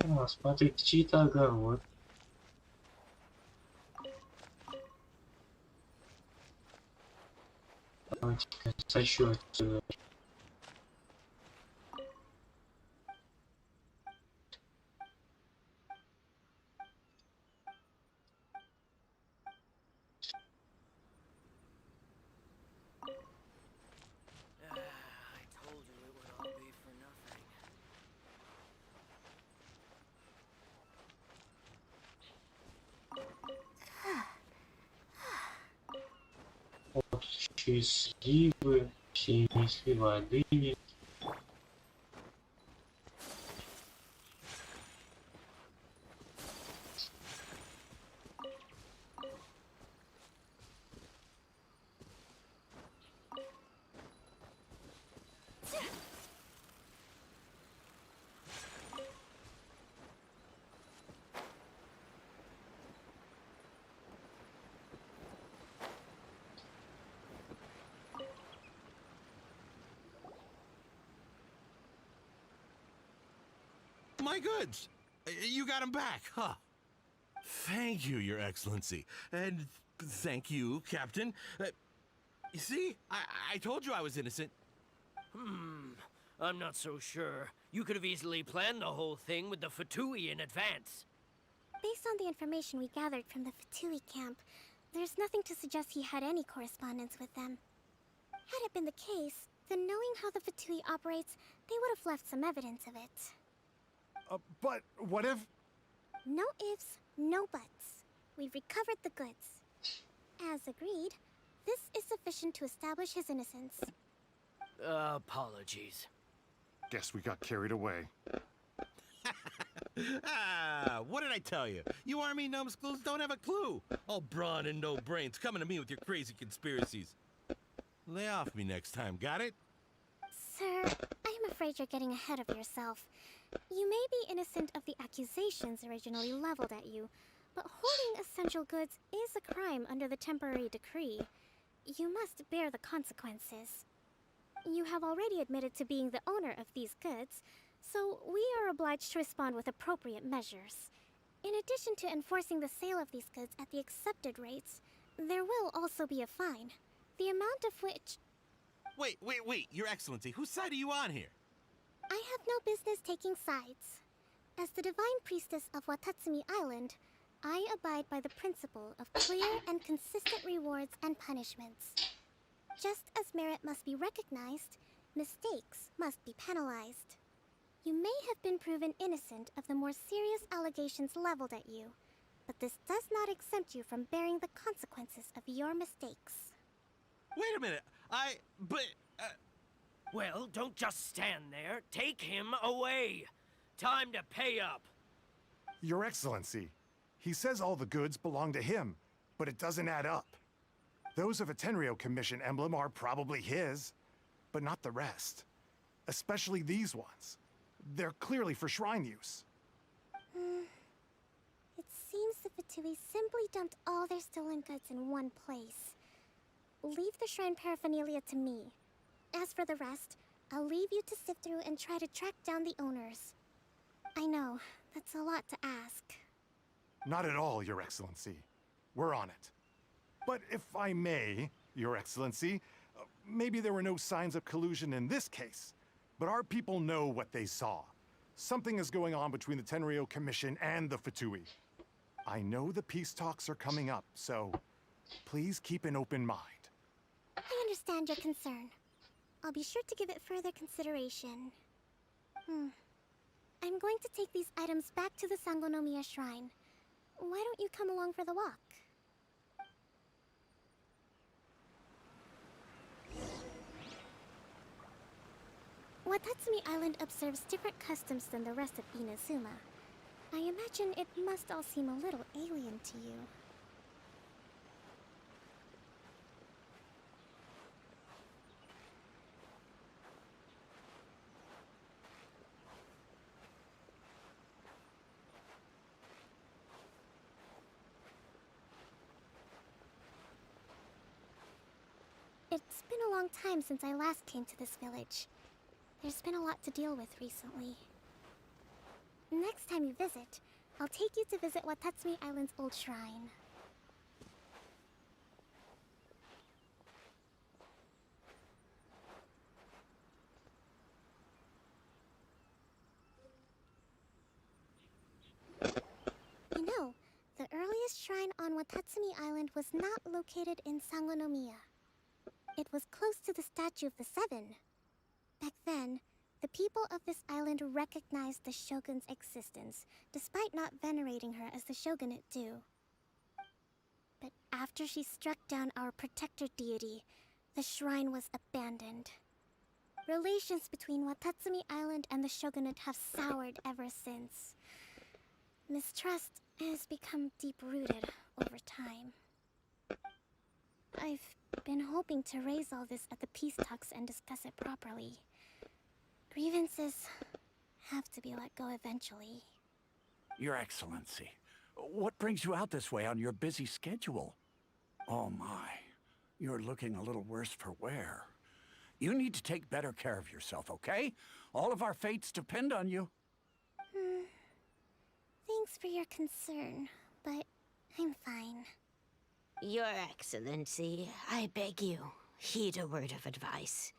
О, смотрите, чей-то огород. Давайте-ка сочу отсюда. I told you it would all be for nothing. Вот еще и сливы, все несли воды. My goods! You got them back, huh? Thank you, Your Excellency. And thank you, Captain. You see? I told you I was innocent. I'm not so sure. You could have easily planned the whole thing with the Fatui in advance. Based on the information we gathered from the Fatui camp, there's nothing to suggest he had any correspondence with them. Had it been the case, then knowing how the Fatui operates, they would have left some evidence of it. But what if... No ifs, no buts. We've recovered the goods. As agreed, this is sufficient to establish his innocence. Apologies. Guess we got carried away. What did I tell you? You army numbskulls don't have a clue. All brawn and no brains coming to me with your crazy conspiracies. Lay off me next time, got it? Sir, I'm afraid you're getting ahead of yourself. You may be innocent of the accusations originally leveled at you, but hoarding essential goods is a crime under the temporary decree. You must bear the consequences. You have already admitted to being the owner of these goods, so we are obliged to respond with appropriate measures. In addition to enforcing the sale of these goods at the accepted rates, there will also be a fine, the amount of which... Wait, Your Excellency, whose side are you on here? I have no business taking sides. As the Divine Priestess of Watatsumi Island, I abide by the principle of clear and consistent rewards and punishments. Just as merit must be recognized, mistakes must be penalized. You may have been proven innocent of the more serious allegations leveled at you, but this does not exempt you from bearing the consequences of your mistakes. Wait a minute, Well, don't just stand there. Take him away. Time to pay up. Your Excellency, he says all the goods belong to him, but it doesn't add up. Those of a Tenryou Commission emblem are probably his, but not the rest. Especially these ones. They're clearly for shrine use. It seems the Fatui simply dumped all their stolen goods in one place. Leave the shrine paraphernalia to me. As for the rest, I'll leave you to sift through and try to track down the owners. I know, that's a lot to ask. Not at all, Your Excellency. We're on it. But if I may, Your Excellency, maybe there were no signs of collusion in this case, but our people know what they saw. Something is going on between the Tenryou Commission and the Fatui. I know the peace talks are coming up, so please keep an open mind. I understand your concern. I'll be sure to give it further consideration. I'm going to take these items back to the Sangonomiya Shrine. Why don't you come along for the walk? Watatsumi Island observes different customs than the rest of Inazuma. I imagine it must all seem a little alien to you. It's been a long time since I last came to this village. There's been a lot to deal with recently. Next time you visit, I'll take you to visit Watatsumi Island's old shrine. You know, the earliest shrine on Watatsumi Island was not located in Sangonomiya. It was close to the Statue of the Seven. Back then, the people of this island recognized the shogun's existence, despite not venerating her as the shogunate do. But after she struck down our protector deity, the shrine was abandoned. Relations between Watatsumi Island and the shogunate have soured ever since. Mistrust has become deep-rooted over time. I've been hoping to raise all this at the peace talks and discuss it properly. Grievances have to be let go eventually. Your Excellency, what brings you out this way on your busy schedule? Oh my, you're looking a little worse for wear. You need to take better care of yourself, okay? All of our fates depend on you. Thanks for your concern, but I'm fine. Your Excellency, I beg you, heed a word of advice.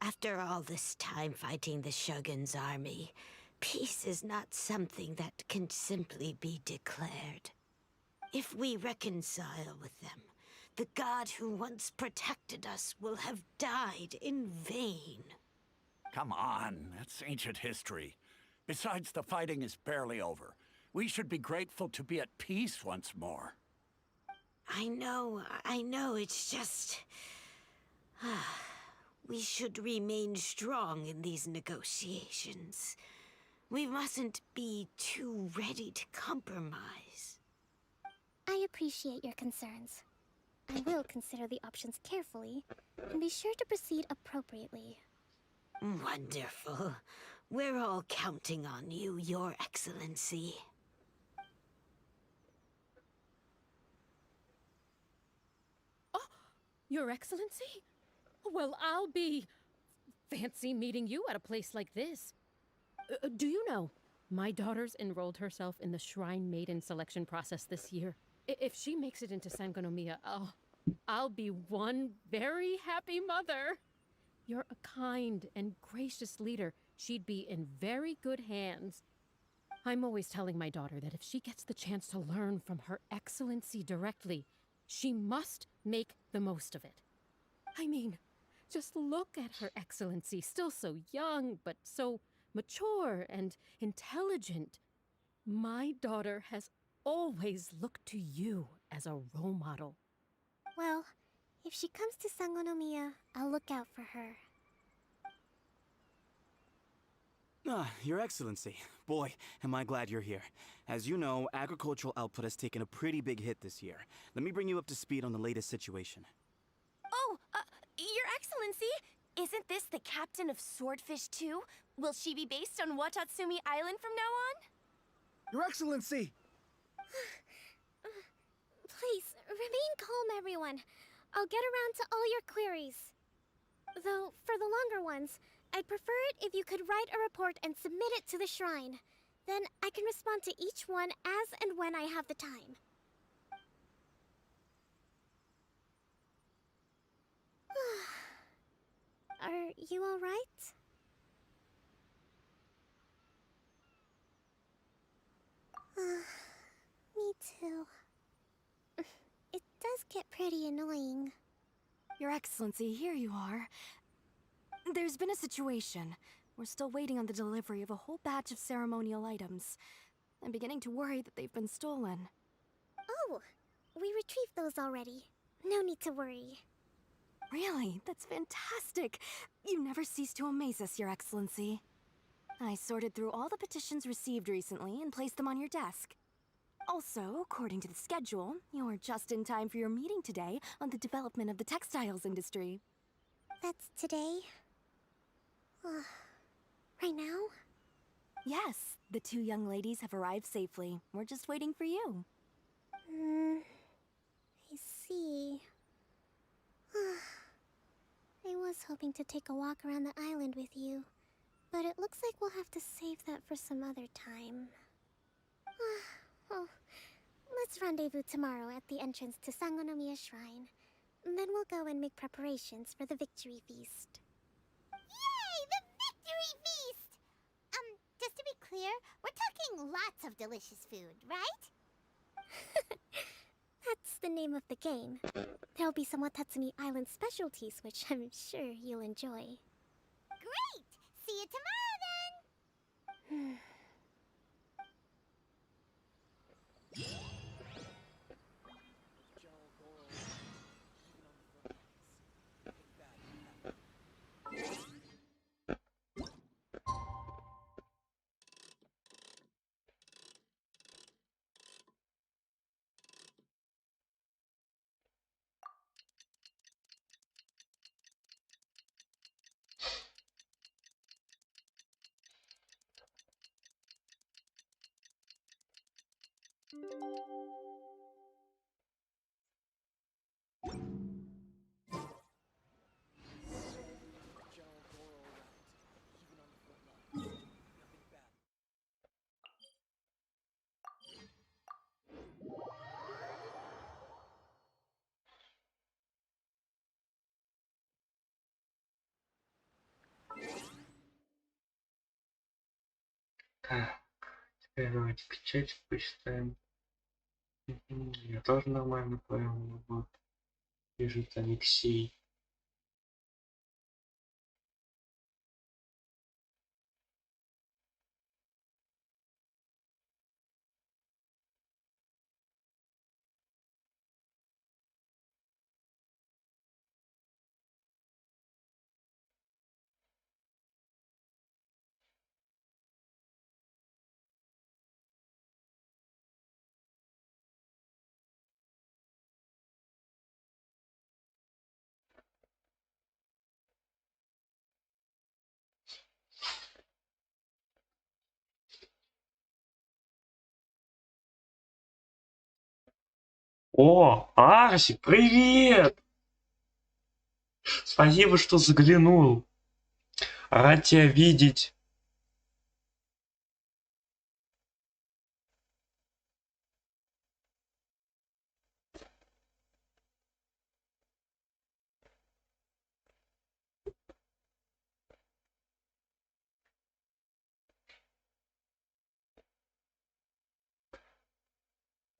After all this time fighting the Shogun's army, peace is not something that can simply be declared. If we reconcile with them, the god who once protected us will have died in vain. Come on, that's ancient history. Besides, the fighting is barely over. We should be grateful to be at peace once more. I know, it's just... we should remain strong in these negotiations. We mustn't be too ready to compromise. I appreciate your concerns. I will consider the options carefully and be sure to proceed appropriately. Wonderful. We're all counting on you, Your Excellency. Your Excellency? Well, I'll be fancy meeting you at a place like this. Do you know, my daughter's enrolled herself in the Shrine Maiden selection process this year. If she makes it into Sangonomiya, I'll be one very happy mother. You're a kind and gracious leader. She'd be in very good hands. I'm always telling my daughter that if she gets the chance to learn from Her Excellency directly, she must make the most of it. I mean, just look at Her Excellency, still so young, but so mature and intelligent. My daughter has always looked to you as a role model. Well, if she comes to Sangonomiya, I'll look out for her. Your Excellency. Boy, am I glad you're here. As you know, agricultural output has taken a pretty big hit this year. Let me bring you up to speed on the latest situation. Oh, Your Excellency, isn't this the captain of Swordfish too? Will she be based on Watatsumi Island from now on? Your Excellency! Please, remain calm, everyone. I'll get around to all your queries. Though, for the longer ones, I'd prefer it if you could write a report and submit it to the shrine. Then I can respond to each one as and when I have the time. Are you all right? Me too. It does get pretty annoying. Your Excellency, here you are. There's been a situation. We're still waiting on the delivery of a whole batch of ceremonial items. I'm beginning to worry that they've been stolen. Oh, we retrieved those already. No need to worry. Really? That's fantastic! You never cease to amaze us, Your Excellency. I sorted through all the petitions received recently and placed them on your desk. Also, according to the schedule, you're just in time for your meeting today on the development of the textiles industry. That's today? Right now? Yes, the two young ladies have arrived safely. We're just waiting for you. I see. I was hoping to take a walk around the island with you, but it looks like we'll have to save that for some other time. Oh, let's rendezvous tomorrow at the entrance to Sangonomiya Shrine. Then we'll go and make preparations for the victory feast. Yay! The victory feast! Just to be clear, we're talking lots of delicious food, right? That's the name of the game. There'll be some Watatsumi Island specialties, which I'm sure you'll enjoy. Great! See you tomorrow then! Так, теперь давайте печать почитаем. Я тоже нормально понял. Вот. Бежит Алексей. О, Арсик, привет! Спасибо, что заглянул. Рад тебя видеть.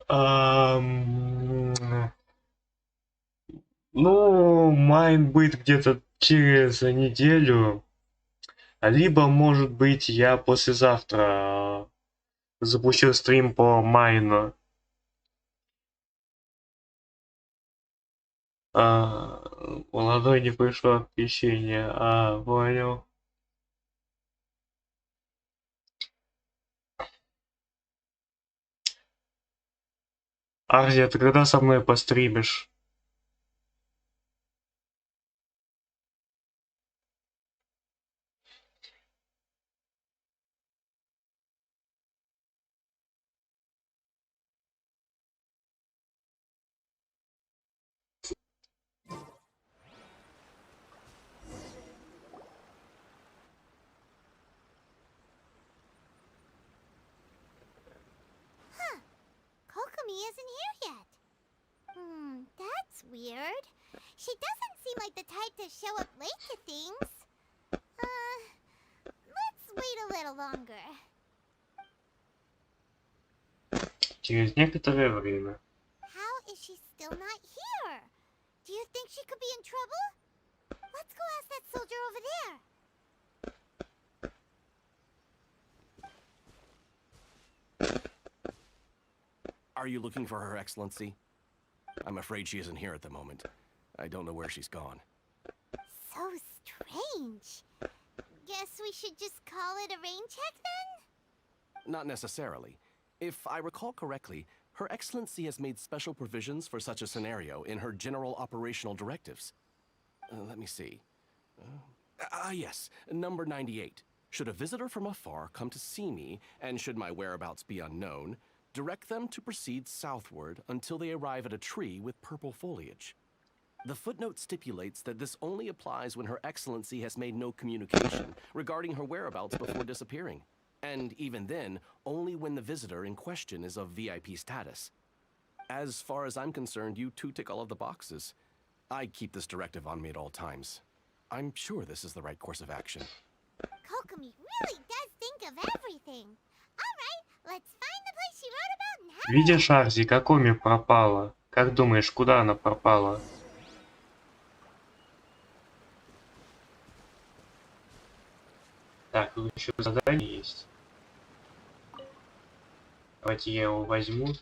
Ам, Ну, майн будет где-то через неделю. Либо, может быть, я послезавтра запущу стрим по майну. Молодой не пришло оповещение. Понял. Арзия, ты когда со мной постримишь? Kokumi isn't here yet. That's weird. She doesn't seem like the type to show up late to things. Let's wait a little longer. Через некоторое время. How is she still not here? Do you think she could be in trouble? Let's go ask that soldier over there. Are you looking for Her Excellency? I'm afraid she isn't here at the moment. I don't know where she's gone. So strange. Guess we should just call it a rain check then? Not necessarily. If I recall correctly, Her Excellency has made special provisions for such a scenario in her general operational directives. Let me see. Yes, number 98. Should a visitor from afar come to see me, and should my whereabouts be unknown, direct them to proceed southward until they arrive at a tree with purple foliage. The footnote stipulates that this only applies when Her Excellency has made no communication regarding her whereabouts before disappearing. And even then, only when the visitor in question is of VIP status. As far as I'm concerned, you two tick all of the boxes. I keep this directive on me at all times. I'm sure this is the right course of action. Kokumi really does think of everything. Alright, let's find the place she wrote about and have Видишь, Арзи, Кокоми пропала. Как думаешь, куда она пропала? Так, тут еще задание есть. Давайте я его возьму.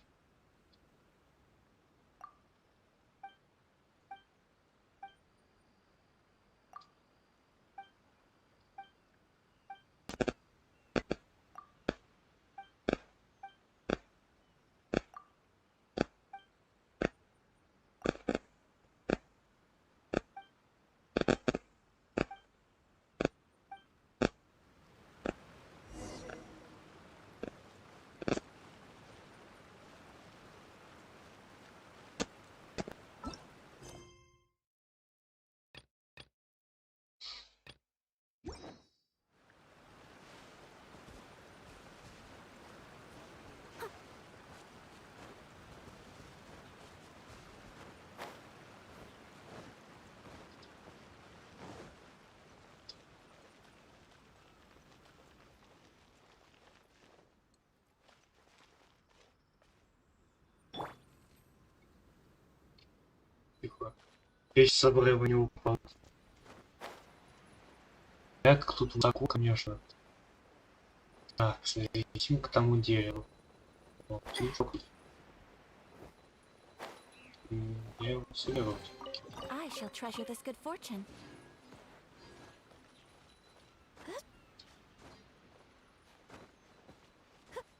Тихо. Вещь с обрыва не упал. Как тут высоко, конечно. Так, летим к тому дереву. О, сундучок. Я его соберу. I shall treasure this good fortune.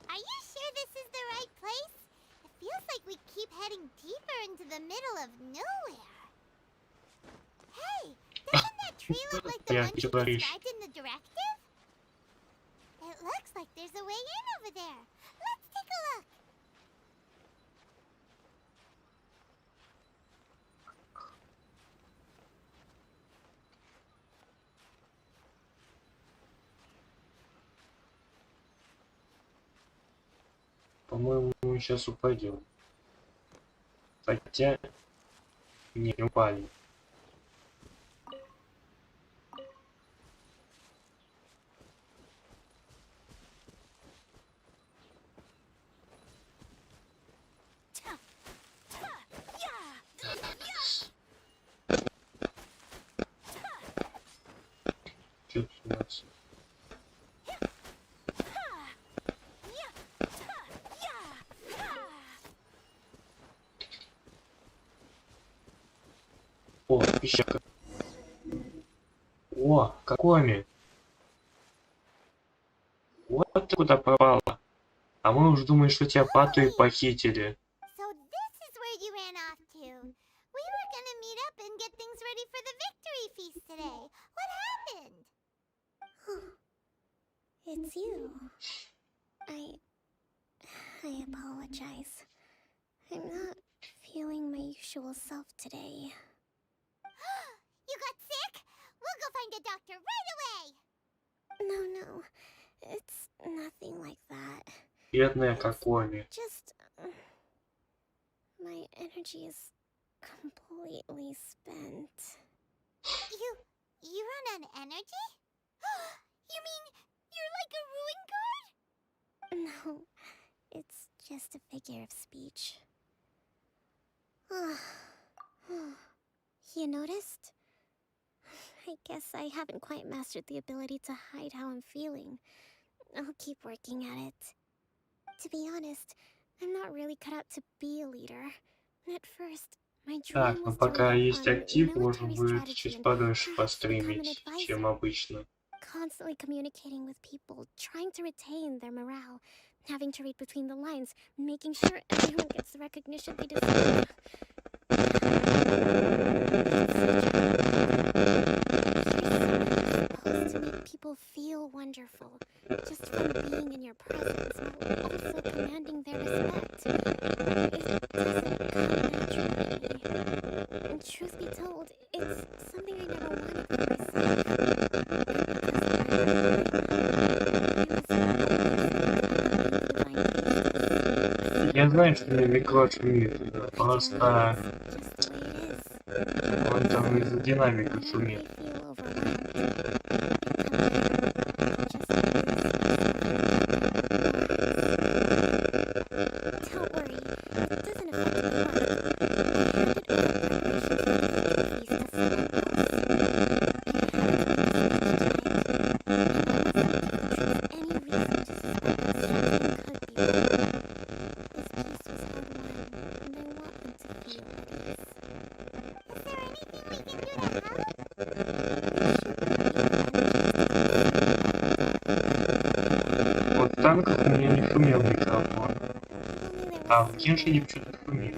Are you sure this is the right place? It feels like we keep heading deeper into the middle of nowhere. Hey, doesn't that tree look like the one you described in the directive? It looks like there's a way in over there. Let's take a look. По-моему, мы сейчас упадем. Хотя не упали. Что тут у нас? О, пещерка. О, Кокоми. Вот ты куда попала. А мы уж думаем, что тебя пату и похитили. So this is where you ran off to. We were gonna meet up and get things ready for the victory feast today. What happened? It's you. I apologize. I'm not feeling my usual self today. You got sick? We'll go find a doctor right away. No. It's nothing like that. Бедная Кокоми. Just my energy is completely spent. You run on energy? You mean you're like a ruin guard? No, it's just a figure of speech. You noticed? I guess I haven't quite mastered the ability to hide how I'm feeling. I'll keep working at it. To be honest, I'm not really cut out to be a leader. At first, my Так, dream ну was to пока read есть on актив, можно military будет strategy чуть and подольше become an постримить, чем advisor. обычно. Constantly communicating with people, trying to retain their morale, having to read between the lines, making sure everyone gets the recognition they deserve. You're supposed to make people feel wonderful, just from being in your presence, while also commanding their respect. It doesn't come naturally to me. And truth be told, it's something I never wanted for Я знаю, что мне Виклад шумит, просто он там из-за динамика шумит. Вот в танках у меня не шумел микрофон, а в Геншине почему-то шумит.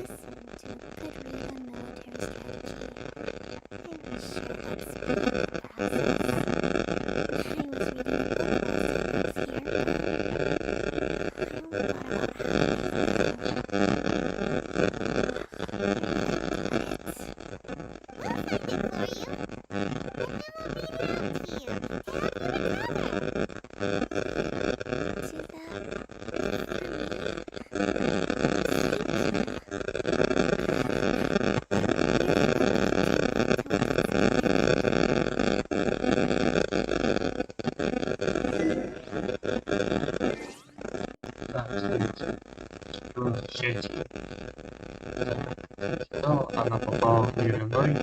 Она попала в дневной.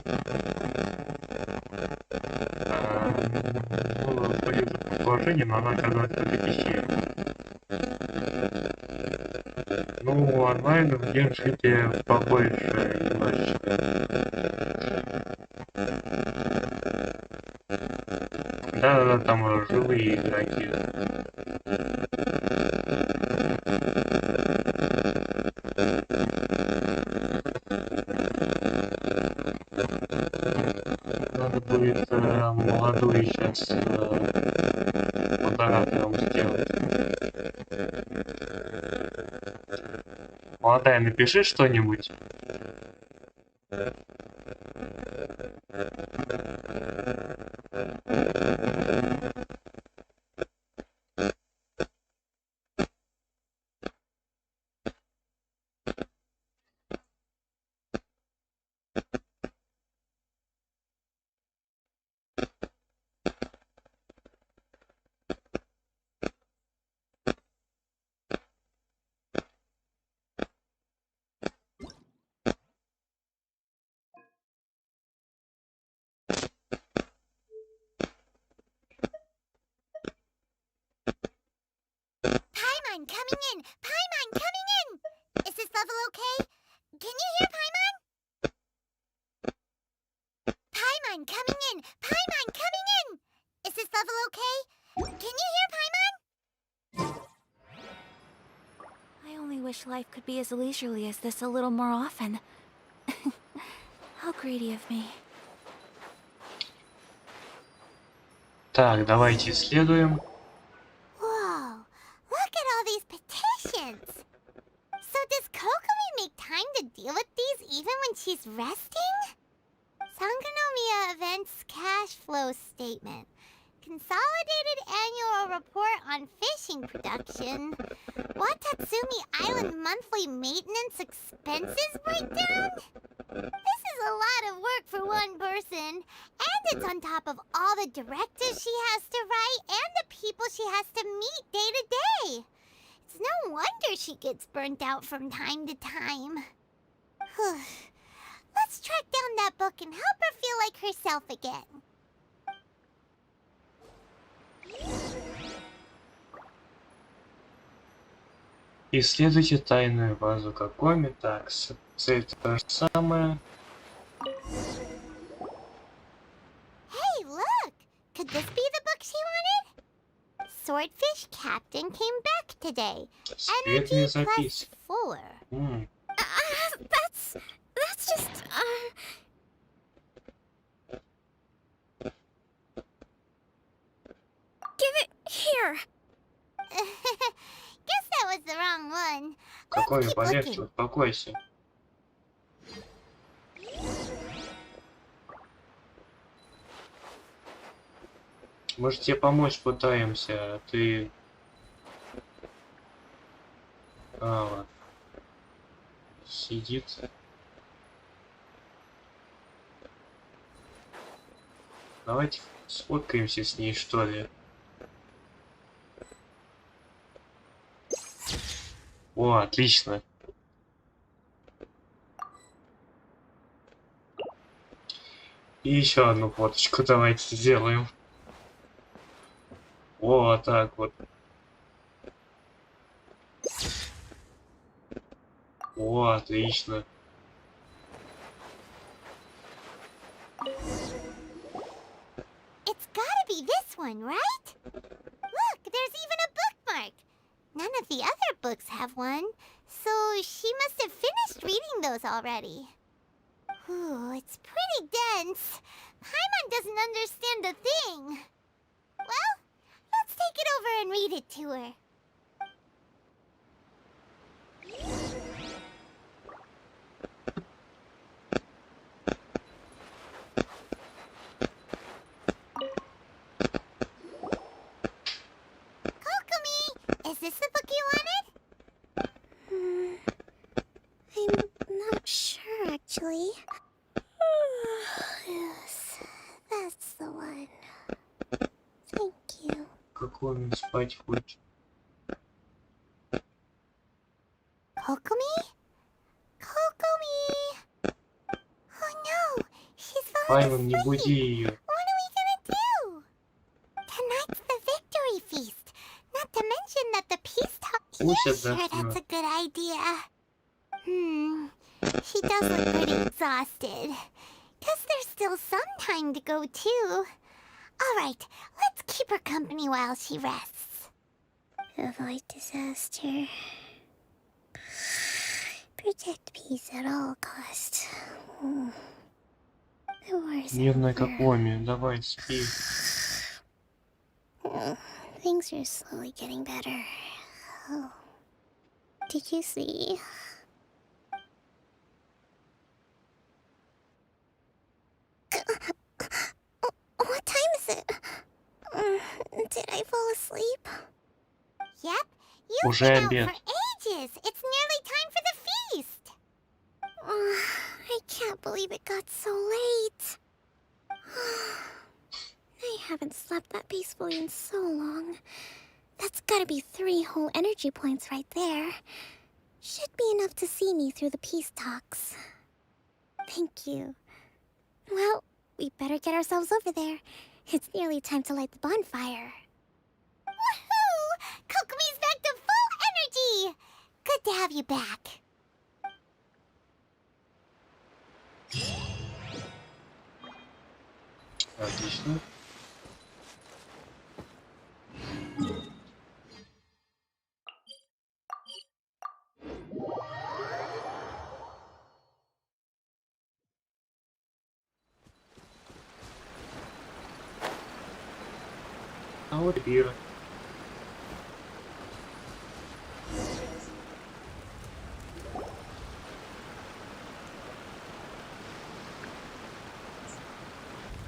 Ну, судя по предположениям, она оказалась в этой пещере. Ну, онлайн в Геншите побольше немножечко. Да, там живые игроки. Надо будет молодую сейчас модератором сделать. Молодая, напиши что-нибудь. coming in! Paimon coming in! Is this level okay? Can you hear Paimon? Paimon coming in! Paimon coming in! Is this level okay? Can you hear Paimon? I only wish life could be as leisurely as this a little more often. How greedy of me. Так, давайте исследуем. Whoa, look at all these petitions. So does Kokomi make time to deal with these even when she's resting? Sangonomiya Events Cash Flow Statement. Consolidated Annual Report on Fishing Production. Watatsumi Island Monthly Maintenance Expenses Breakdown? This is a lot of work for one person. And it's on top of all the directives she has to write and the people she has to meet day to day. It's no wonder she gets burnt out from time to time. Let's track down that book and help her feel like herself again. Исследуйте тайную базу Кокоми. Так, цель то же самое. Hey, look! Could this be the book she wanted? Swordfish Captain came back today. Energy plus 4. That's just, Give it here. Guess that was the wrong one. Кокоми, полегче, успокойся. Может тебе помочь пытаемся, а ты... ладно. Сидит. Давайте сфоткаемся с ней, что ли. О, отлично. И еще одну фоточку давайте сделаем. О, так вот. О, отлично. It's gotta be this one, right? Look, there's even a bookmark. None of the other books have one, so she must have finished reading those already. Ooh, it's pretty dense. Paimon doesn't understand a thing. Well, let's take it over and read it to her. Kokomi, is this the book you wanted? I'm not sure, actually. Yes, that's the one. Thank you. Кокоми спать хочет. Kokomi? Kokomi! Oh no, she's falling Паймон, не asleep. буди ее. What are we gonna do? Tonight's the victory feast. Not to mention that the peace talk. Yeah, sure, that's a good idea. She does look pretty exhausted. Guess there's still some time to go too. Alright, let's keep her company while she rests. Avoid disaster. Protect peace at all costs. The war's Мирная Кокоми, давай спи. Things are slowly getting better. Oh. Did you see? What time is it? Did I fall asleep? Yep, you've Уже been out обед. for ages. It's nearly time for the feast. I can't believe it got so late. I haven't slept that peacefully in so long. That's gotta be 3 whole energy points right there. Should be enough to see me through the peace talks. Thank you. Well, we better get ourselves over there. It's nearly time to light the bonfire. Woohoo! Kokomi's back to full energy! Good to have you back. Отлично. А вот пиво.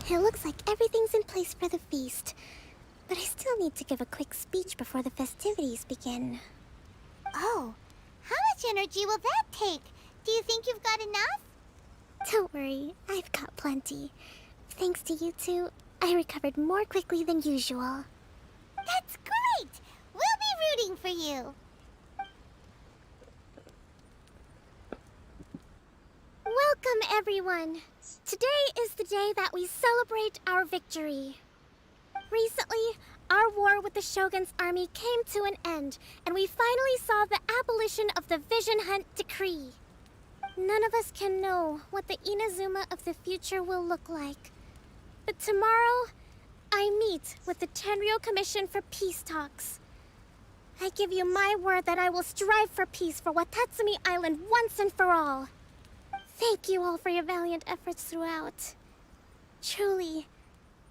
It looks like everything's in place for the feast. But I still need to give a quick speech before the festivities begin. Oh, how much energy will that take? Do you think you've got enough? Don't worry, I've got plenty. Thanks to you two, I recovered more quickly than usual. That's great! We'll be rooting for you. Welcome, everyone. Today is the day that we celebrate our victory. Recently, our war with the Shogun's army came to an end, and we finally saw the abolition of the Vision Hunt Decree. None of us can know what the Inazuma of the future will look like. But tomorrow, I meet with the Tenryou Commission for peace talks. I give you my word that I will strive for peace for Watatsumi Island once and for all. Thank you all for your valiant efforts throughout. Truly,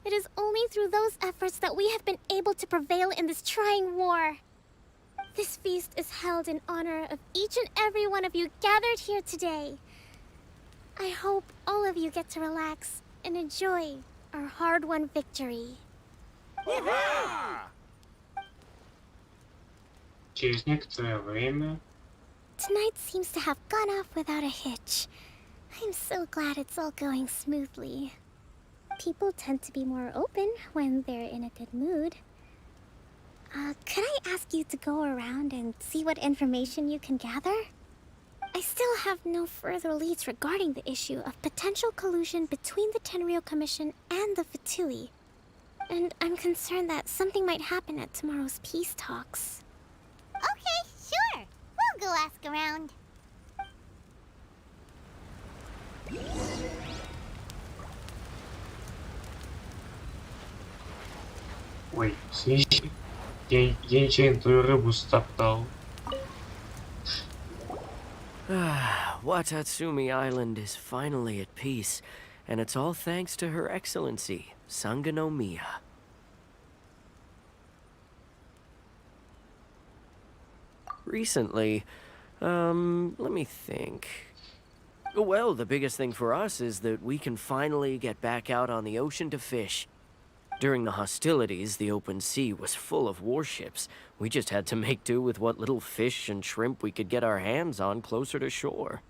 it is only through those efforts that we have been able to prevail in this trying war. This feast is held in honor of each and every one of you gathered here today. I hope all of you get to relax and enjoy our hard-won victory. Через некоторое время Tonight seems to have gone off without a hitch. I'm so glad it's all going smoothly. People tend to be more open when they're in a good mood. Could I ask you to go around and see what information you can gather? I still have no further leads regarding the issue of potential collusion between the Tenryou Commission and the Fatui. And I'm concerned that something might happen at tomorrow's peace talks. Okay, sure. We'll go ask around. Ой, свищи. Я нечаянно твою рыбу стоптал. Watatsumi Island is finally at peace, and it's all thanks to Her Excellency, Sangonomiya. Recently, let me think. Well, the biggest thing for us is that we can finally get back out on the ocean to fish. During the hostilities, the open sea was full of warships. We just had to make do with what little fish and shrimp we could get our hands on closer to shore.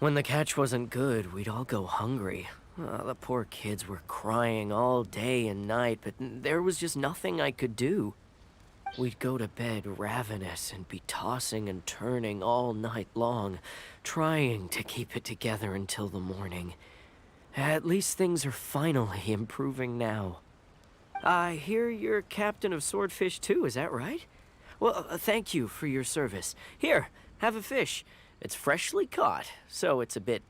When the catch wasn't good, we'd all go hungry. The poor kids were crying all day and night, but there was just nothing I could do. We'd go to bed ravenous and be tossing and turning all night long, trying to keep it together until the morning. At least things are finally improving now. I hear you're captain of Swordfish too, is that right? Well, thank you for your service. Here, have a fish. It's freshly caught, so it's a bit,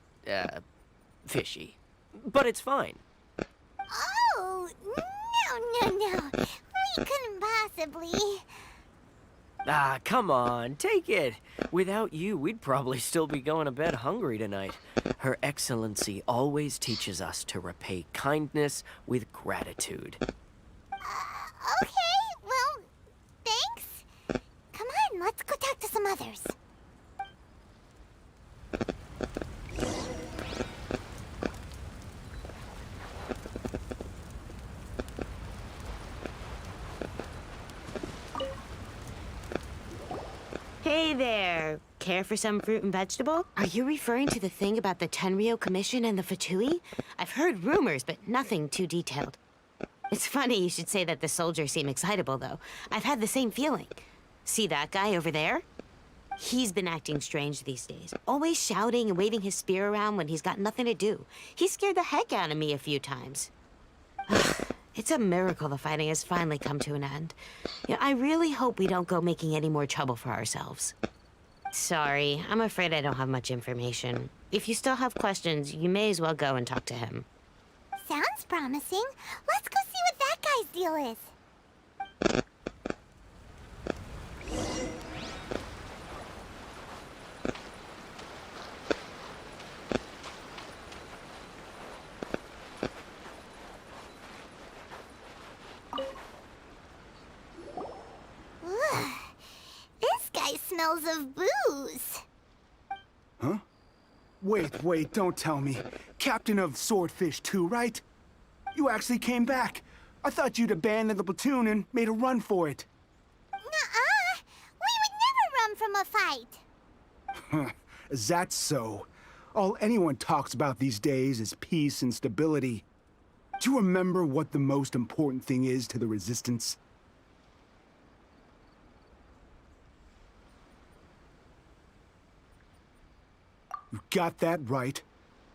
fishy. But it's fine. Oh, no. We couldn't possibly. Come on, take it. Without you, we'd probably still be going to bed hungry tonight. Her Excellency always teaches us to repay kindness with gratitude. Okay, well, thanks. Come on, let's go talk to some others. Hey there! Care for some fruit and vegetable? Are you referring to the thing about the Tenryou Commission and the Fatui? I've heard rumors, but nothing too detailed. It's funny you should say that the soldiers seem excitable, though. I've had the same feeling. See that guy over there? He's been acting strange these days. Always shouting and waving his spear around when he's got nothing to do. He scared the heck out of me a few times. It's a miracle the fighting has finally come to an end. I really hope we don't go making any more trouble for ourselves. Sorry, I'm afraid I don't have much information. If you still have questions, you may as well go and talk to him. Sounds promising. Let's go see what that guy's deal is. Ugh. This guy smells of booze. Huh? Wait, don't tell me. Captain of Swordfish 2, right? You actually came back. I thought you'd abandoned the platoon and made a run for it. Nuh-uh. We would never run from a fight. Huh. Is that so? All anyone talks about these days is peace and stability. Do you remember what the most important thing is to the Resistance? You got that right.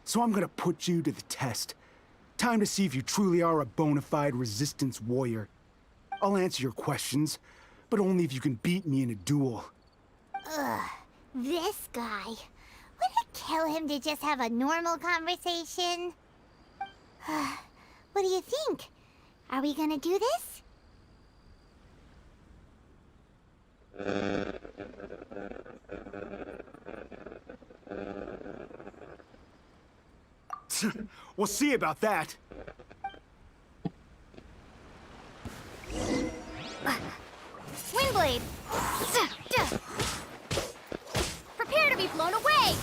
So I'm gonna put you to the test. Time to see if you truly are a bona fide Resistance warrior. I'll answer your questions, but only if you can beat me in a duel. Ugh, this guy. Would it kill him to just have a normal conversation? What do you think? Are we gonna do this? We'll see about that. Windblade! Prepare to be blown away!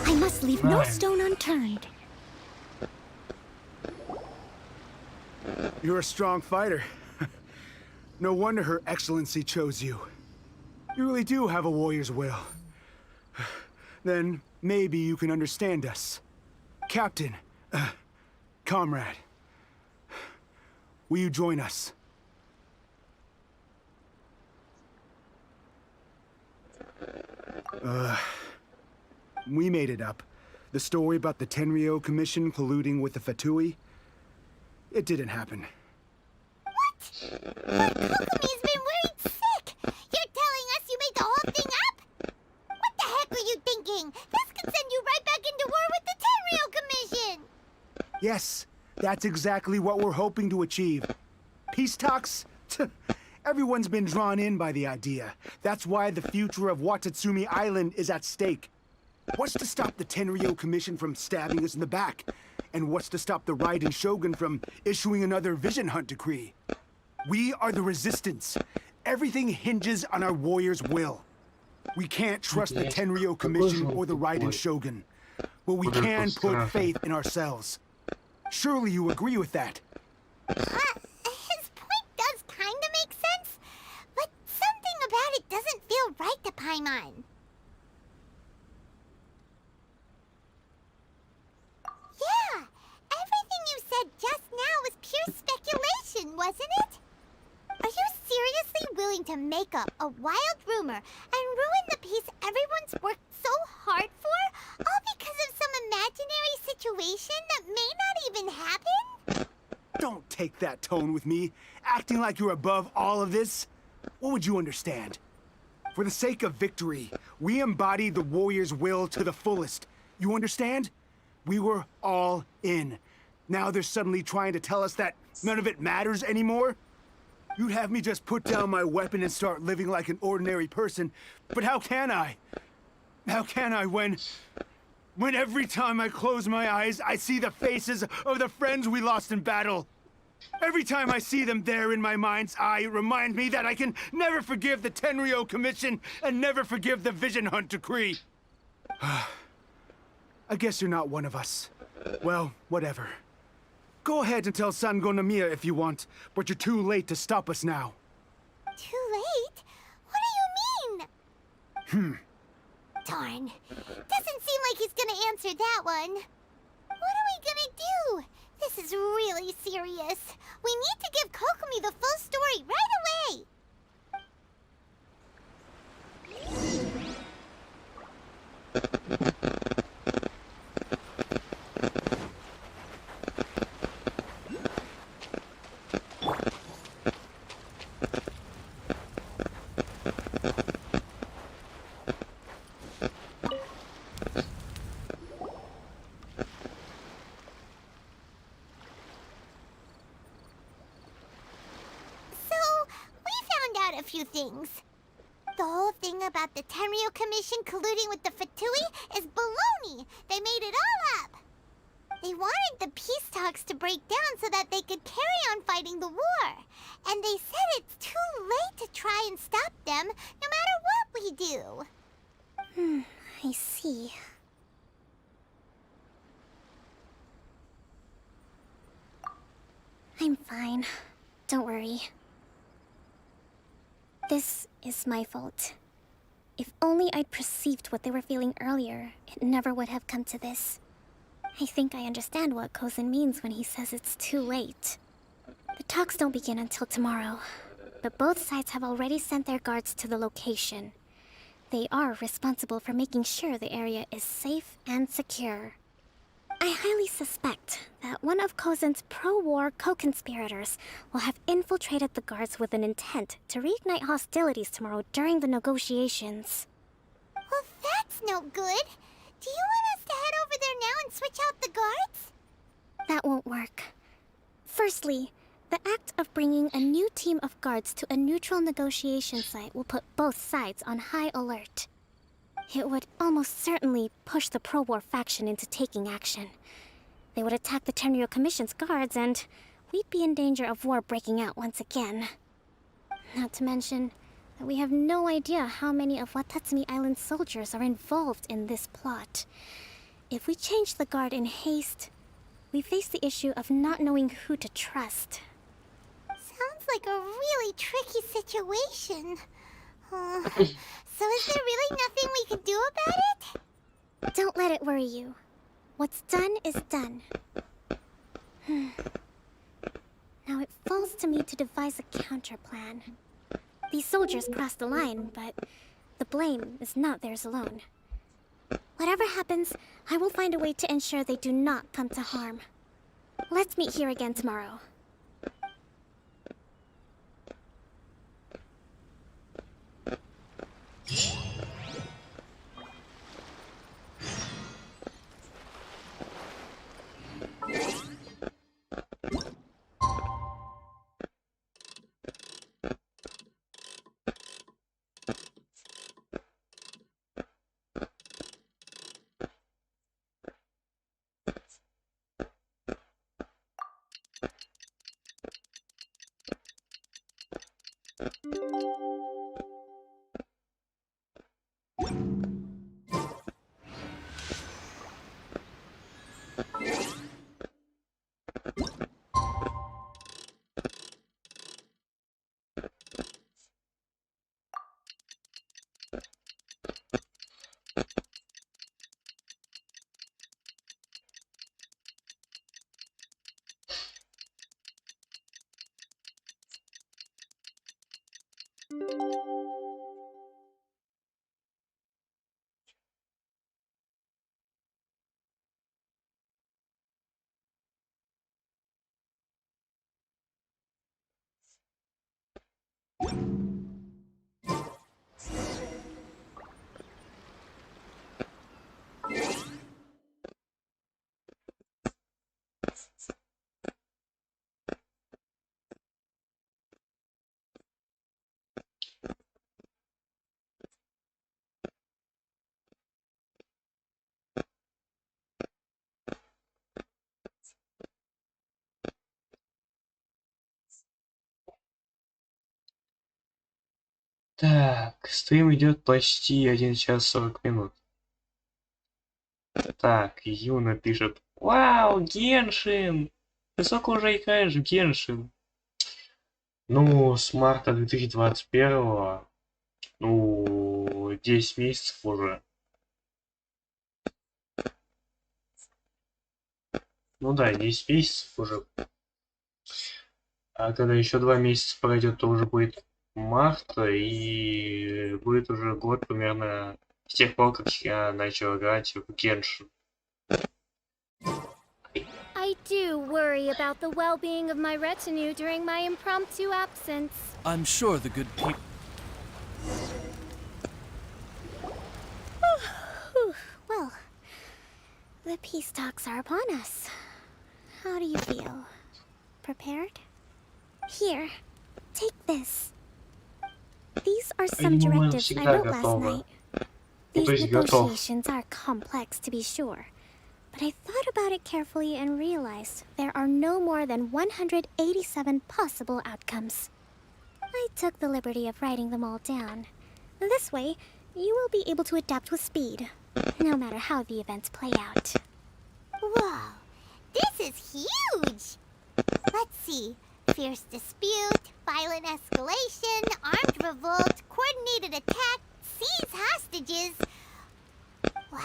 I must leave no stone unturned. You're a strong fighter. No wonder Her Excellency chose you. You really do have a warrior's will. Then maybe you can understand us. Captain, comrade, will you join us? We made it up. The story about the Tenryou Commission colluding with the Fatui, it didn't happen. What? Kokomi's been worried sick! You're telling us you made the whole thing up? What the heck are you thinking? This could send you right back into war with the Tenryou Commission! Yes, that's exactly what we're hoping to achieve. Peace talks? Everyone's been drawn in by the idea. That's why the future of Watatsumi Island is at stake. What's to stop the Tenryou Commission from stabbing us in the back? And what's to stop the Raiden Shogun from issuing another Vision Hunt decree? We are the Resistance. Everything hinges on our warrior's will. We can't trust the Tenryou Commission or the Raiden Shogun, but we can put faith in ourselves. Surely you agree with that? His point does kinda make sense, but something about it doesn't feel right to Paimon. Yeah, everything you said just now was pure speculation, wasn't it? Are you seriously willing to make up a wild rumor and ruin the peace everyone's worked so hard for, all because of some imaginary situation that may not even happen? Don't take that tone with me, acting like you're above all of this. What would you understand? For the sake of victory, we embodied the warrior's will to the fullest. You understand? We were all in. Now they're suddenly trying to tell us that none of it matters anymore? You'd have me just put down my weapon and start living like an ordinary person, but how can I? How can I when every time I close my eyes, I see the faces of the friends we lost in battle? Every time I see them there in my mind's eye, it reminds me that I can never forgive the Tenryou Commission and never forgive the Vision Hunt decree. I guess you're not one of us. Well, whatever. Go ahead and tell Sango Namiya if you want, but you're too late to stop us now. Too late? What do you mean? Darn. Doesn't seem like he's gonna answer that one. What are we gonna do? This is really serious. We need to give Kokomi the full story right away. few things. The whole thing about the Tenryou Commission colluding with the Fatui is baloney. They made it all up. They wanted the peace talks to break down so that they could carry on fighting the war. And they said it's too late to try and stop them, no matter what we do. I see. I'm fine. Don't worry. This is my fault. If only I'd perceived what they were feeling earlier, it never would have come to this. I think I understand what Kozin means when he says it's too late. The talks don't begin until tomorrow, but both sides have already sent their guards to the location. They are responsible for making sure the area is safe and secure. I highly suspect that one of Kozin's pro-war co-conspirators will have infiltrated the guards with an intent to reignite hostilities tomorrow during the negotiations. Well, that's no good. Do you want us to head over there now and switch out the guards? That won't work. Firstly, the act of bringing a new team of guards to a neutral negotiation site will put both sides on high alert. It would almost certainly push the pro-war faction into taking action. They would attack the Tenryou Commission's guards, and we'd be in danger of war breaking out once again. Not to mention that we have no idea how many of Watatsumi Island's soldiers are involved in this plot. If we change the guard in haste, we face the issue of not knowing who to trust. Sounds like a really tricky situation. So is there really nothing we can do about it? Don't let it worry you. What's done is done. Now it falls to me to devise a counter-plan. These soldiers crossed the line, but the blame is not theirs alone. Whatever happens, I will find a way to ensure they do not come to harm. Let's meet here again tomorrow. Так, стрим идет почти 1 час 40 минут. Так, Юна пишет: Вау, Геншин! Ты сколько уже играешь в Геншин? Ну, с марта 2021, ну, 10 месяцев уже. Ну да, 10 месяцев уже. А когда еще 2 месяца пройдет, то уже будет марта, и будет уже год примерно с тех пор, как я начал играть в Геншин. I do worry about the well-being of my retinue during my impromptu absence. I'm sure the good people... Well, the peace talks are upon us. How do you feel? Prepared? Here, take this. These are some directives I wrote last night. These negotiations are complex, to be sure. But I thought about it carefully and realized there are no more than 187 possible outcomes. I took the liberty of writing them all down. This way, you will be able to adapt with speed, no matter how the events play out. Whoa, this is huge! Let's see. Fierce dispute, violent escalation, armed revolt, coordinated attack, seize hostages. Wow,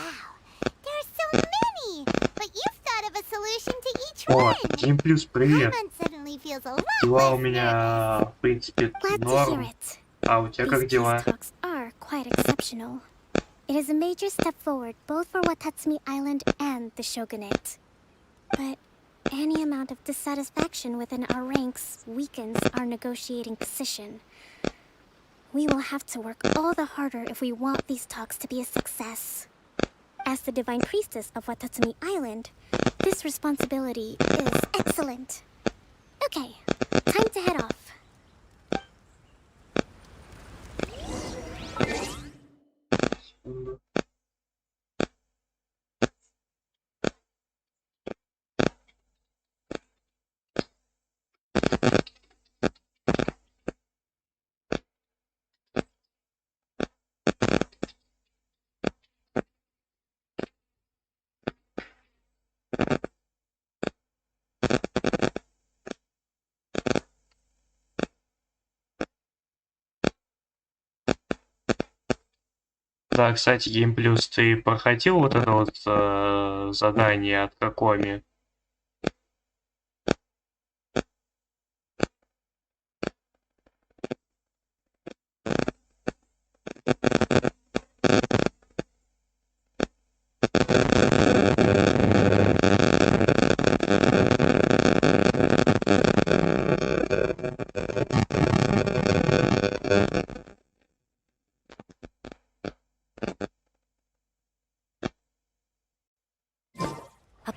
there are so many! But you've thought of a solution to each one! О, Дим плюс, привет! Paimon suddenly feels a lot Дела у less меня, в принципе, норм. А у тебя как дела? These talks are quite exceptional. It is a major step forward both for Watatsumi Island and the Shogunate. But any amount of dissatisfaction within our ranks weakens our negotiating position. We will have to work all the harder if we want these talks to be a success. As the Divine Priestess of Watatsumi Island, this responsibility is excellent. Okay, time to head off. Да, кстати, Гейм Плюс, ты проходил вот это вот задание от Кокоми?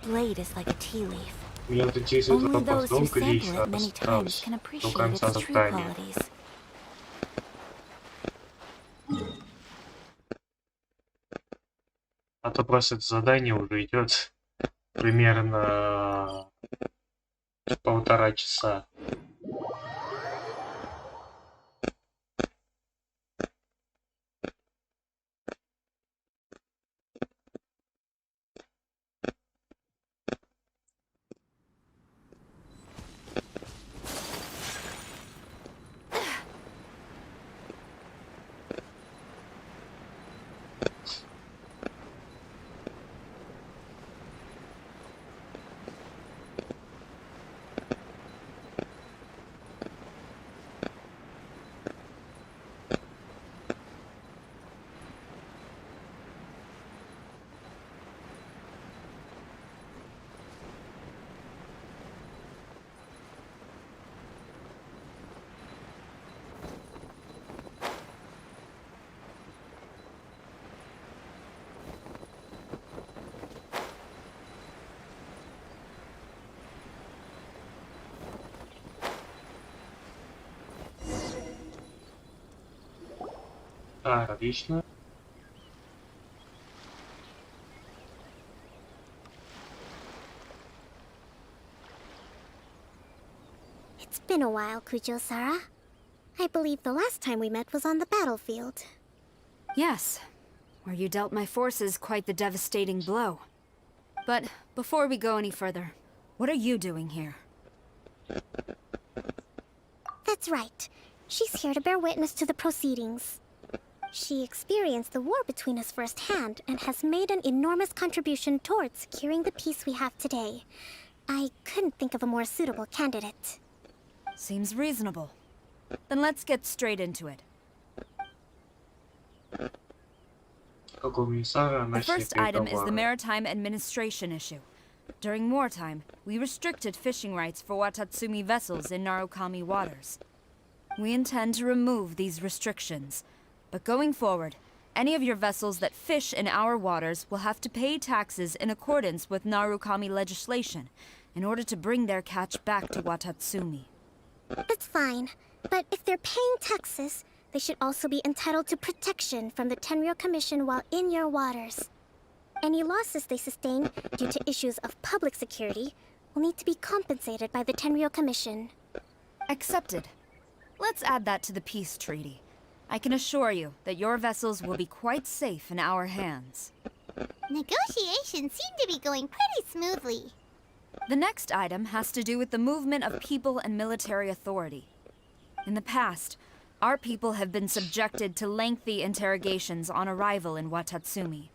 Blade is like a tea leaf. Меня вот интересует Only вопрос, those who долго ли sample еще it many times осталось can до appreciate конца its true задания? qualities. А то просто это задание уже идет примерно 1,5 часа. Отлично. It's been a while, Kujo-Sara. I believe the last time we met was on the battlefield. Yes, where you dealt my forces quite the devastating blow. But before we go any further, what are you doing here? That's right. She's here to bear witness to the proceedings. She experienced the war between us firsthand and has made an enormous contribution towards securing the peace we have today. I couldn't think of a more suitable candidate. Seems reasonable. Then let's get straight into it. The first item is the Maritime Administration issue. During wartime, we restricted fishing rights for Watatsumi vessels in Narukami waters. We intend to remove these restrictions, but going forward, any of your vessels that fish in our waters will have to pay taxes in accordance with Narukami legislation in order to bring their catch back to Watatsumi. That's fine, but if they're paying taxes, they should also be entitled to protection from the Tenryou Commission while in your waters. Any losses they sustain due to issues of public security will need to be compensated by the Tenryou Commission. Accepted. Let's add that to the peace treaty. I can assure you that your vessels will be quite safe in our hands. Negotiations seem to be going pretty smoothly. The next item has to do with the movement of people and military authority. In the past, our people have been subjected to lengthy interrogations on arrival in Watatsumi,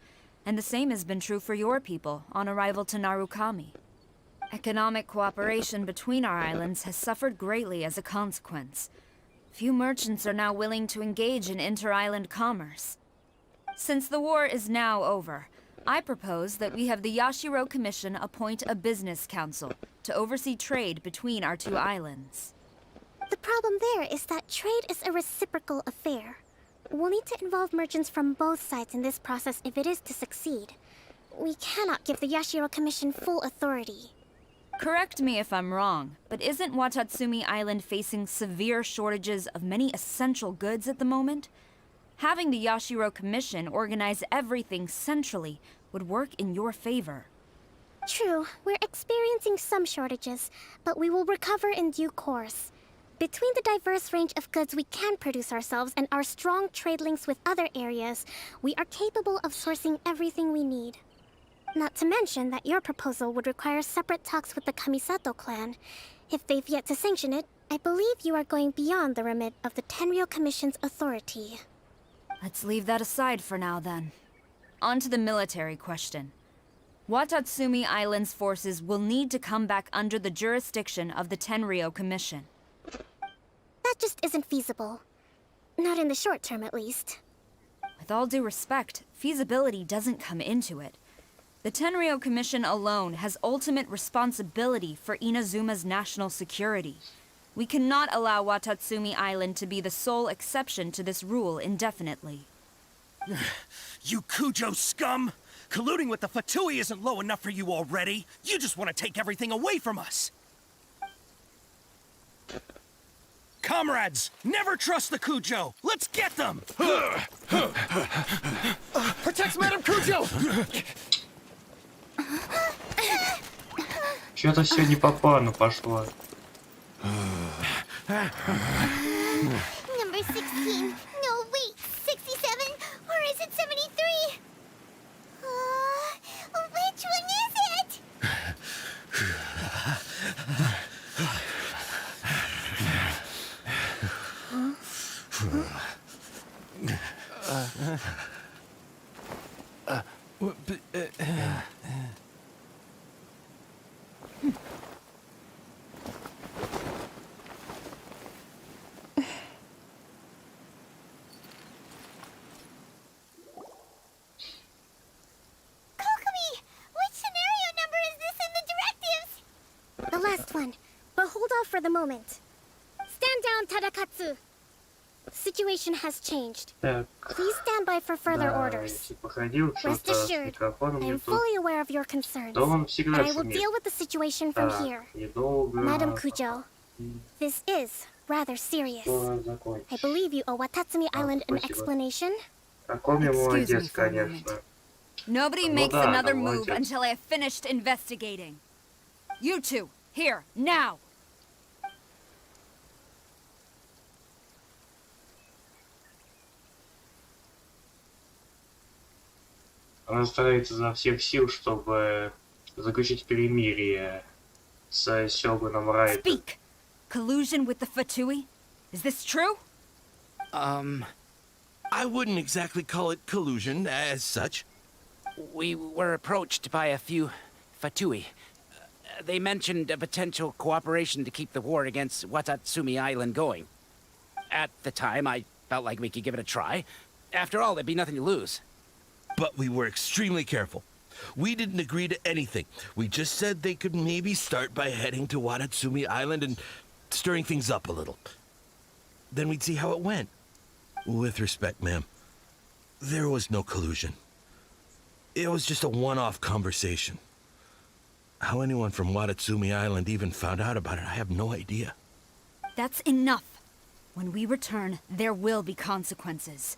and the same has been true for your people on arrival to Narukami. Economic cooperation between our islands has suffered greatly as a consequence. Few merchants are now willing to engage in inter-island commerce. Since the war is now over, I propose that we have the Yashiro Commission appoint a business council to oversee trade between our two islands. The problem there is that trade is a reciprocal affair. We'll need to involve merchants from both sides in this process if it is to succeed. We cannot give the Yashiro Commission full authority. Correct me if I'm wrong, but isn't Watatsumi Island facing severe shortages of many essential goods at the moment? Having the Yashiro Commission organize everything centrally would work in your favor. True, we're experiencing some shortages, but we will recover in due course. Between the diverse range of goods we can produce ourselves and our strong trade links with other areas, we are capable of sourcing everything we need. Not to mention that your proposal would require separate talks with the Kamisato clan. If they've yet to sanction it, I believe you are going beyond the remit of the Tenryou Commission's authority. Let's leave that aside for now, then. On to the military question. Watatsumi Island's forces will need to come back under the jurisdiction of the Tenryou Commission. That just isn't feasible. Not in the short term, at least. With all due respect, feasibility doesn't come into it. The Tenryou Commission alone has ultimate responsibility for Inazuma's national security. We cannot allow Watatsumi Island to be the sole exception to this rule indefinitely. You Kujo scum! Colluding with the Fatui isn't low enough for you already. You just want to take everything away from us. Comrades, never trust the Kujo. Let's get them! Protect Madam Kujo! Что-то все не по плану пошло. Number 16. No, wait. 67? Or is it 73? Which one is it? The last one, but hold off for the moment. Stand down, Tadakatsu. The situation has changed. Please stand by for further orders. Rest assured, I am fully aware of your concerns, and I will deal with the situation from here. Madam Kujo, this is rather serious. I believe you owe Watatsumi Island an explanation. Excuse me for a moment. Nobody makes another move until I have finished investigating. You two, here, now! Она старается изо всех сил, чтобы заключить перемирие с Сёгуном Райдом. Speak! Collusion with the Fatui? Is this true? I wouldn't exactly call it collusion as such. We were approached by a few Fatui. They mentioned a potential cooperation to keep the war against Watatsumi Island going. At the time, I felt like we could give it a try. After all, there'd be nothing to lose. But we were extremely careful. We didn't agree to anything. We just said they could maybe start by heading to Watatsumi Island and stirring things up a little. Then we'd see how it went. With respect, ma'am, there was no collusion. It was just a one-off conversation. How anyone from Watatsumi Island even found out about it, I have no idea. That's enough. When we return, there will be consequences.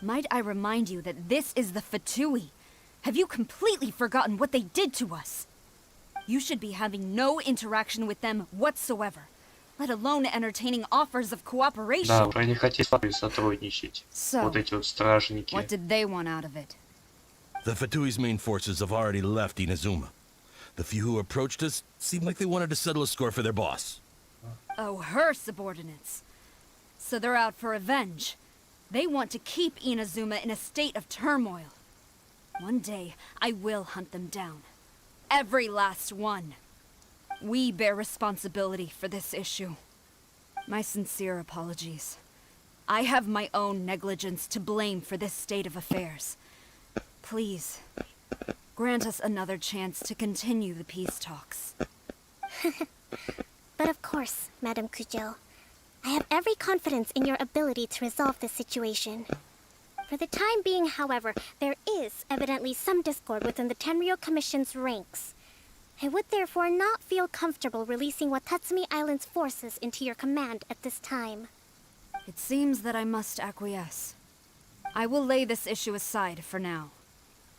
Might I remind you that this is the Fatui? Have you completely forgotten what they did to us? You should be having no interaction with them whatsoever, let alone entertaining offers of cooperation. Да, уже не хотели с вами сотрудничать. Вот эти вот стражники. What did they want out of it? The Fatui's main forces have already left Inazuma. The few who approached us seemed like they wanted to settle a score for their boss. Oh, her subordinates. So they're out for revenge. They want to keep Inazuma in a state of turmoil. One day, I will hunt them down. Every last one. We bear responsibility for this issue. My sincere apologies. I have my own negligence to blame for this state of affairs. Please, grant us another chance to continue the peace talks. But of course, Madam Kujo. I have every confidence in your ability to resolve this situation. For the time being, however, there is evidently some discord within the Tenryou Commission's ranks. I would therefore not feel comfortable releasing Watatsumi Island's forces into your command at this time. It seems that I must acquiesce. I will lay this issue aside for now.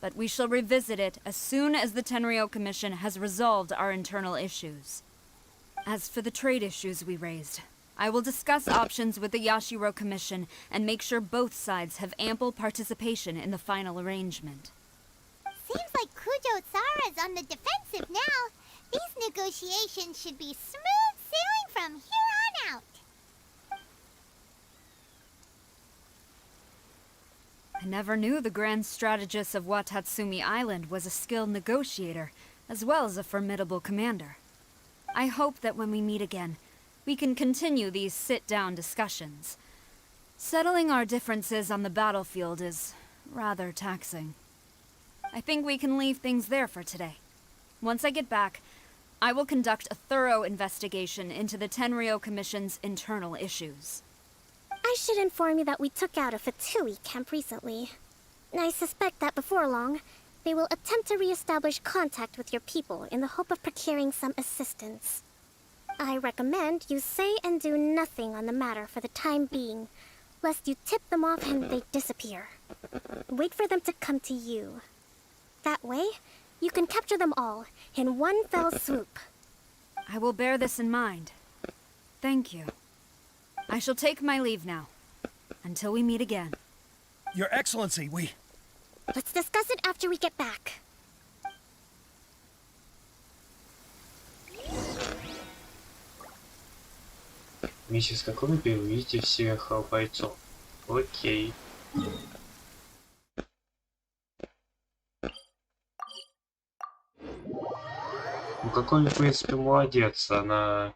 But we shall revisit it as soon as the Tenryou Commission has resolved our internal issues. As for the trade issues we raised, I will discuss options with the Yashiro Commission and make sure both sides have ample participation in the final arrangement. Seems like Kujo-sara's on the defensive now. These negotiations should be smooth sailing from here on out. I never knew the grand strategist of Watatsumi Island was a skilled negotiator, as well as a formidable commander. I hope that when we meet again, we can continue these sit-down discussions. Settling our differences on the battlefield is rather taxing. I think we can leave things there for today. Once I get back, I will conduct a thorough investigation into the Tenryou Commission's internal issues. I should inform you that we took out a Fatui camp recently. I suspect that before long, they will attempt to re-establish contact with your people in the hope of procuring some assistance. I recommend you say and do nothing on the matter for the time being, lest you tip them off and they disappear. Wait for them to come to you. That way, you can capture them all in one fell swoop. I will bear this in mind. Thank you. I shall take my leave now. Until we meet again. Your Excellency, we... Let's discuss it after we get back. Миссис Кокоми, переведите всех бойцов. Окей. Ну, Кокоми, в принципе, молодец. Она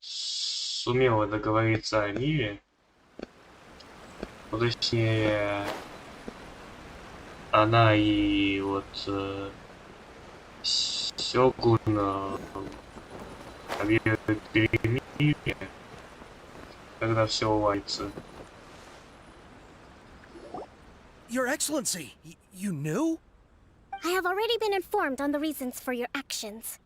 сумела договориться о мире. Ну, точнее, она и вот Сёгун объявят перемирие, когда все уладится. Your Excellency, you knew? I have already been informed on the reasons for your actions.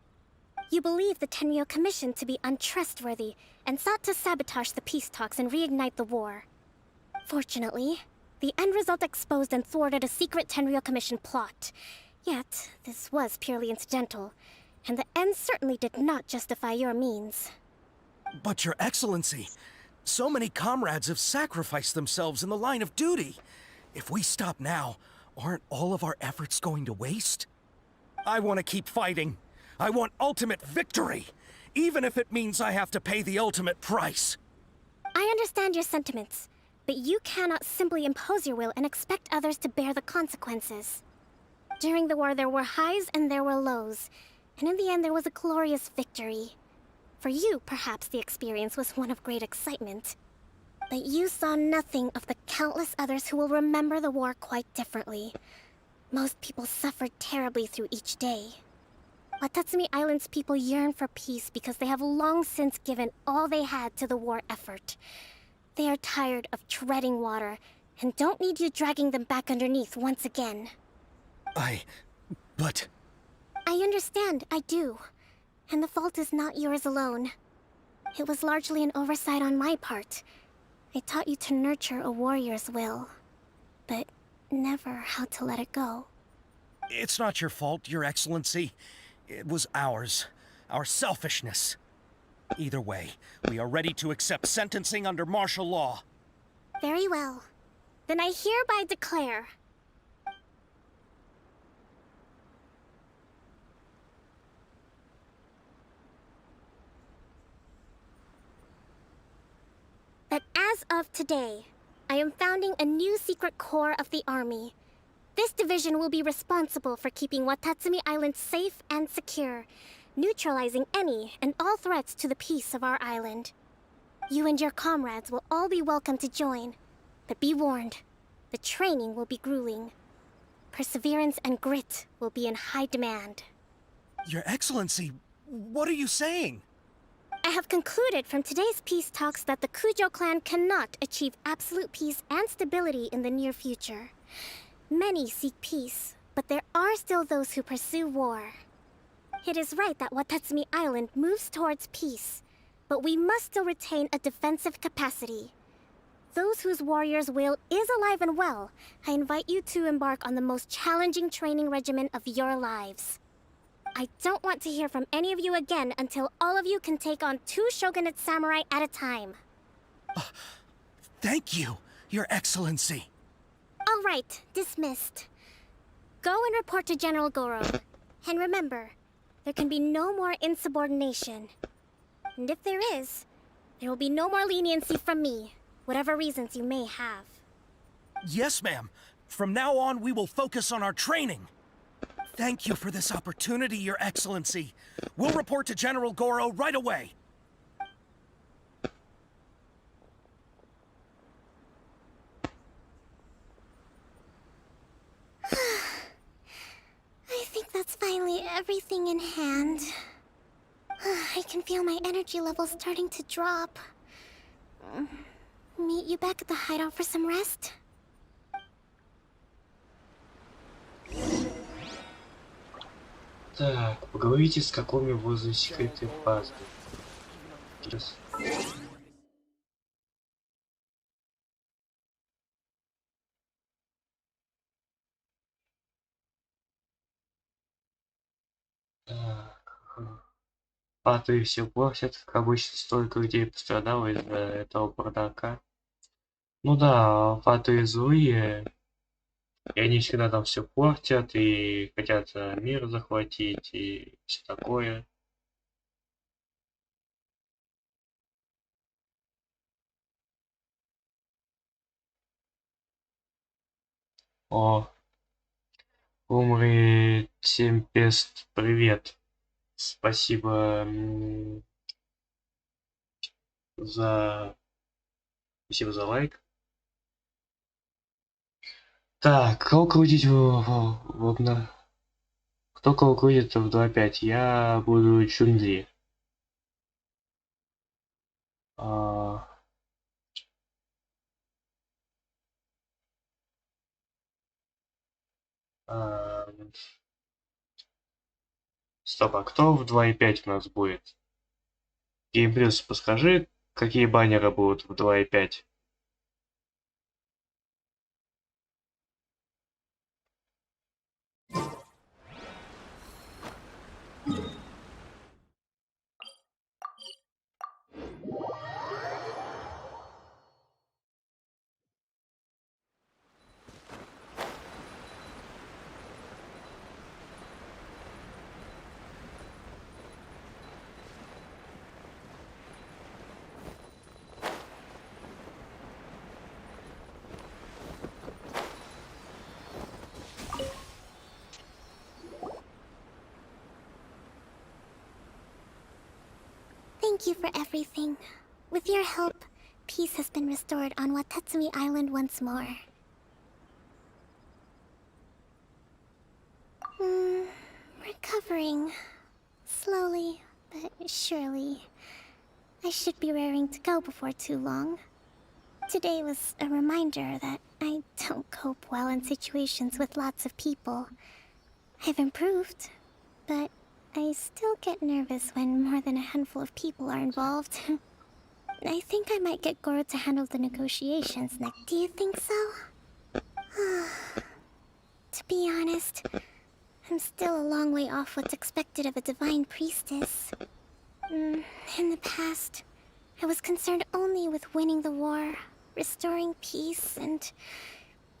You believe the Tenryou Commission to be untrustworthy and sought to sabotage the peace talks and reignite the war. Fortunately, the end result exposed and thwarted a secret Tenryou Commission plot. Yet, this was purely incidental, and the end certainly did not justify your means. But Your Excellency, so many comrades have sacrificed themselves in the line of duty. If we stop now, aren't all of our efforts going to waste? I want to keep fighting. I want ultimate victory, even if it means I have to pay the ultimate price. I understand your sentiments, but you cannot simply impose your will and expect others to bear the consequences. During the war, there were highs and there were lows, and in the end, there was a glorious victory. For you, perhaps the experience was one of great excitement. But you saw nothing of the countless others who will remember the war quite differently. Most people suffered terribly through each day. Watatsumi Island's people yearn for peace because they have long since given all they had to the war effort. They are tired of treading water and don't need you dragging them back underneath once again. But... I understand, I do. And the fault is not yours alone. It was largely an oversight on my part. I taught you to nurture a warrior's will, but never how to let it go. It's not your fault, Your Excellency. It was ours. Our selfishness. Either way, we are ready to accept sentencing under martial law. Very well. Then I hereby declare that as of today, I am founding a new secret corps of the army. This division will be responsible for keeping Watatsumi Island safe and secure, neutralizing any and all threats to the peace of our island. You and your comrades will all be welcome to join, but be warned, the training will be grueling. Perseverance and grit will be in high demand. Your Excellency, what are you saying? I have concluded from today's peace talks that the Kujo clan cannot achieve absolute peace and stability in the near future. Many seek peace, but there are still those who pursue war. It is right that Watatsumi Island moves towards peace, but we must still retain a defensive capacity. Those whose warrior's will is alive and well, I invite you to embark on the most challenging training regimen of your lives. I don't want to hear from any of you again until all of you can take on 2 shogunate samurai at a time. Thank you, Your Excellency. All right, dismissed. Go and report to General Goro. And remember, there can be no more insubordination. And if there is, there will be no more leniency from me, whatever reasons you may have. Yes, ma'am. From now on, we will focus on our training. Thank you for this opportunity, Your Excellency. We'll report to General Goro right away. I think that's finally everything in hand. I can feel my energy levels starting to drop. Meet you back at the hideout for some rest? Так, поговорите с Кокоми возле секретной базы. Сейчас. Так. Паты все портят, как обычно, столько людей пострадало из-за этого бардака. Ну да, паты злые, и они всегда там все портят, и хотят мир захватить, и все такое. О, умри, всем привет. Спасибо за... Спасибо за лайк. Так, кого крутить Кто кого крутит в 2.5? Я буду Чунли. Стоп, а кто в 2.5 у нас будет? Геймплюс, подскажи, какие баннеры будут в 2.5? Thank you for everything. With your help, peace has been restored on Watatsumi Island once more. Recovering. Slowly, but surely. I should be raring to go before too long. Today was a reminder that I don't cope well in situations with lots of people. I've improved, but I still get nervous when more than a handful of people are involved. I think I might get Goro to handle the negotiations next. Do you think so? To be honest, I'm still a long way off what's expected of a divine priestess. In the past, I was concerned only with winning the war, restoring peace, and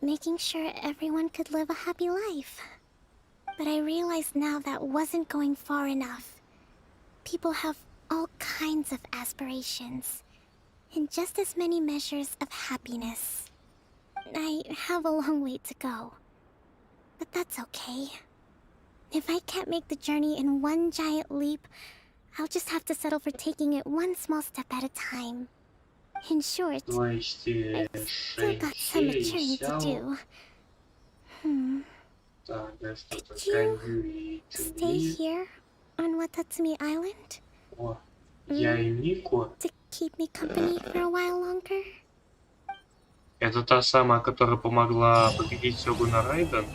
making sure everyone could live a happy life. But I realize now that wasn't going far enough. People have all kinds of aspirations, and just as many measures of happiness. I have a long way to go, but that's okay. If I can't make the journey in one giant leap, I'll just have to settle for taking it one small step at a time. In short, I've still got some maturing to do. Could you stay here on Watatsumi Island? To keep me company for a while longer? Это та самая, которая помогла победить Сёгуна Райден?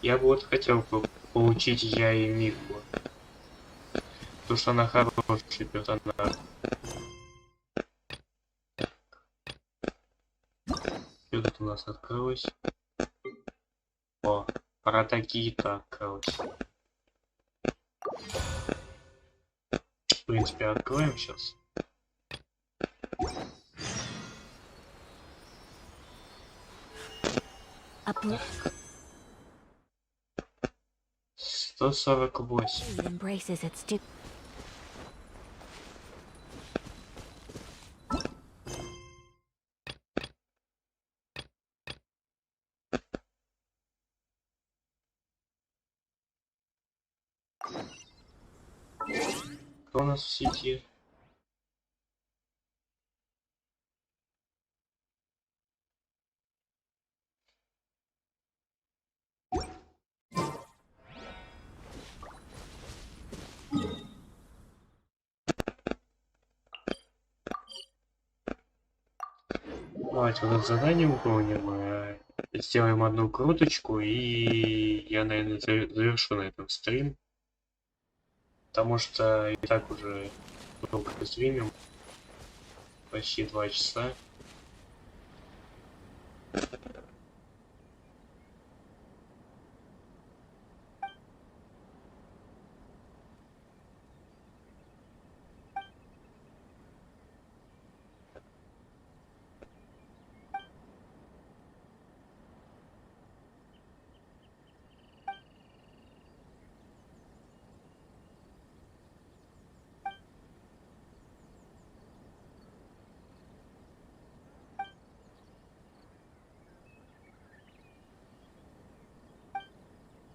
Я бы вот хотел получить я и Мику. Потому что она хороший персонаж. Что тут у нас открылось? О, Паратакита открылось. В принципе, откроем сейчас. Uplift. 148. Embraces its stu- Кто у нас в сети? Давайте вот это задание выполним, сделаем одну круточку, и я, наверное, завершу на этом стрим. Потому что и так уже долго стримим, почти 2 часа.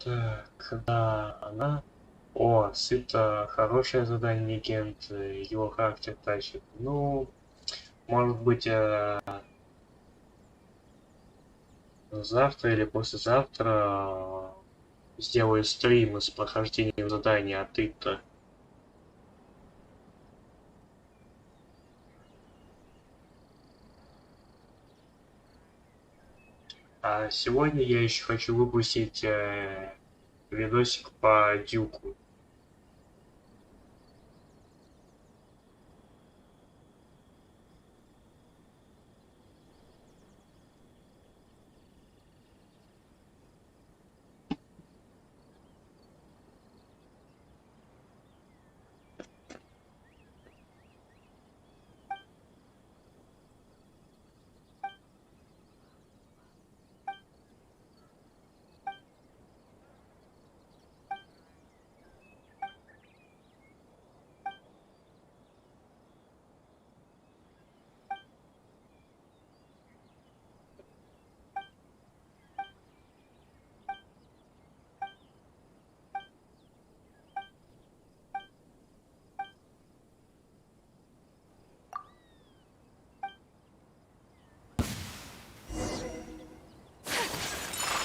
Так, да, она... О, сыто, хорошее задание легенд, его характер тащит. Ну, может быть, завтра или послезавтра сделаю стрим с прохождением задания от Итта. А сегодня я еще хочу выпустить видосик по Дюку.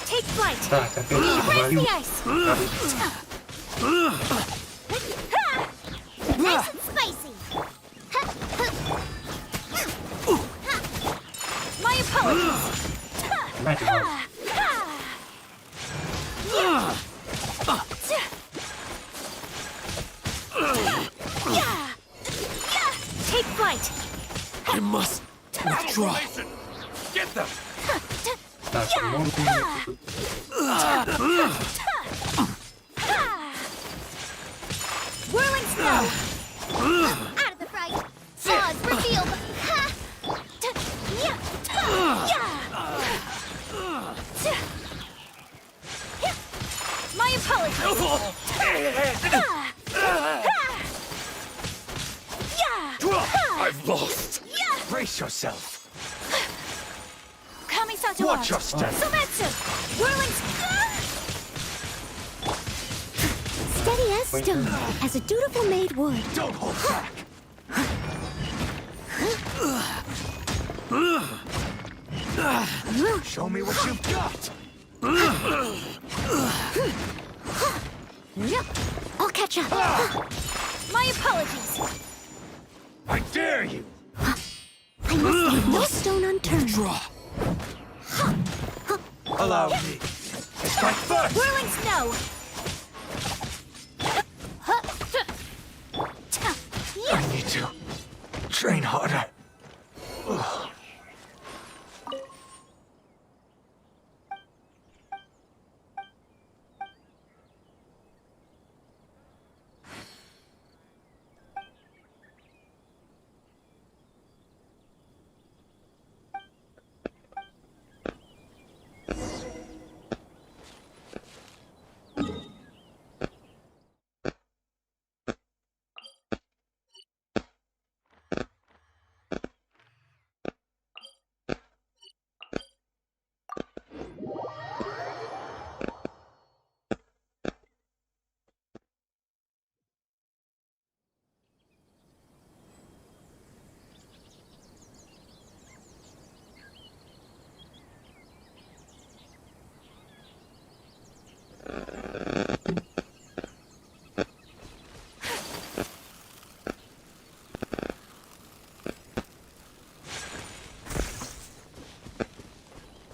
Take flight. Так, опять Embrace говорю. the ice. Nice and spicy. My apologies. Опять вам. Take flight. I must withdraw. Get them. Так, Whirling snow. Out of the fright. Claws revealed. My apologies. I've lost. Brace yourself. Kamisato. Watch your step. Sometsu. Whirling Steady as stone, as a dutiful maid would. Don't hold back. Show me what you've got. I'll catch up. My apologies. I dare you. I must leave no stone unturned. Draw. Allow me. Strike first. Whirling snow. I need to train harder.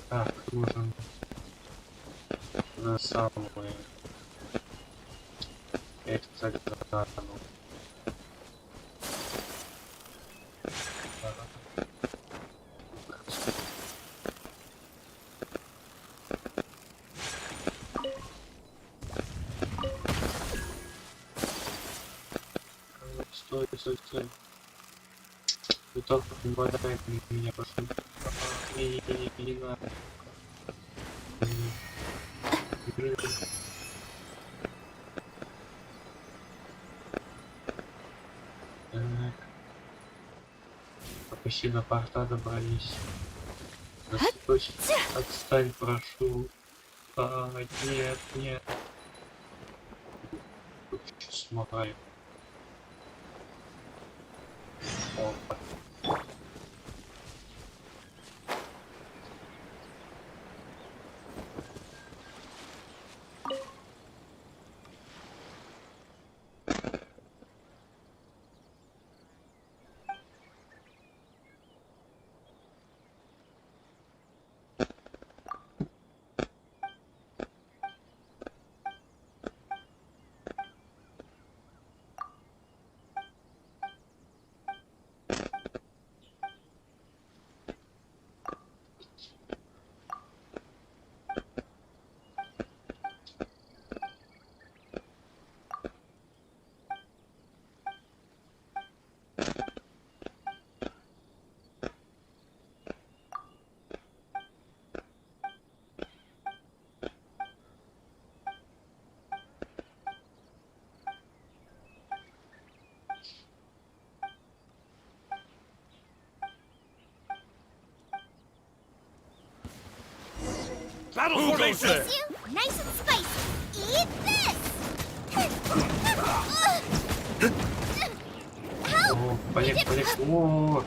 Так, нужен самое. Это тогда. Стой, стой, стой. Вы только не хватает меня, пошли. Не надо. Так. Почти до порта добрались. Отстань, прошу. Нет, нет. Смотрю. Опа. Battle formation! Nice and spicy. Eat this! Help! О, полег. О.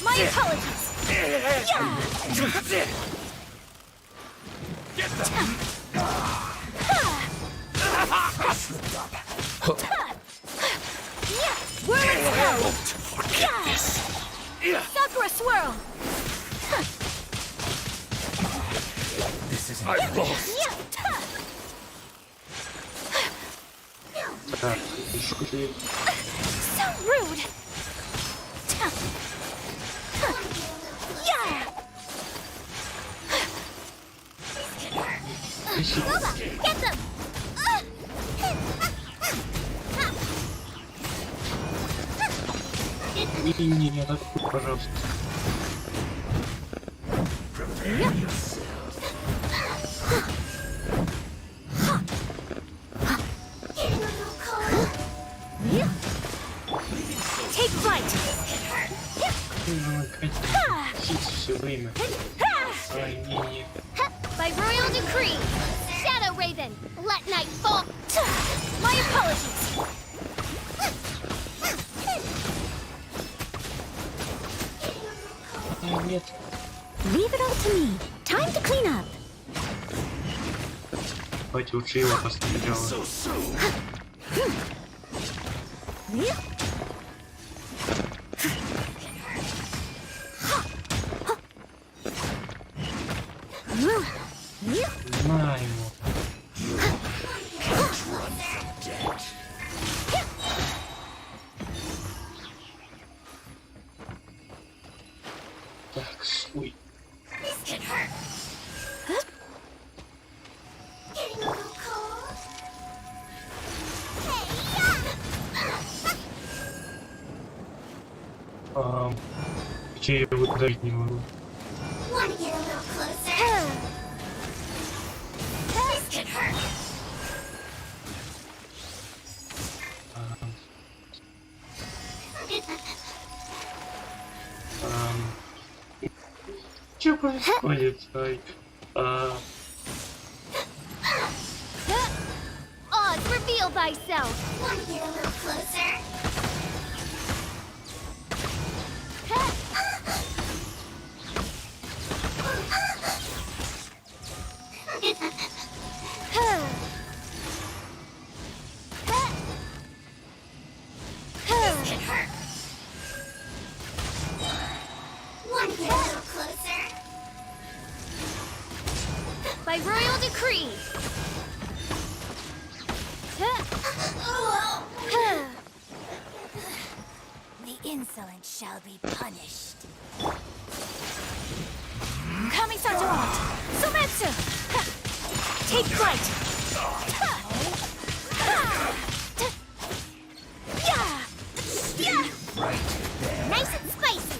My apologies. Get them! Whirling snow. Forget this. Sakura swirl. I've lost. Так, еще ты. So rude. Yeah. Loba, get them. Не атакуй, пожалуйста. Take flight. Все время. Ай, не. By royal decree, Shadow Raven, let night fall. My apologies. Нет. Leave it all to me. Time to clean up. Хоть лучше его постреляла. На ему. Так, ой. Я его ударить не могу. Что происходит? Oz, reveal thyself. Want to get a little closer? Want to get a little closer? By royal decree. The insolent shall be punished. Kami-sato art! Sumetsu! Take flight! Nice and spicy!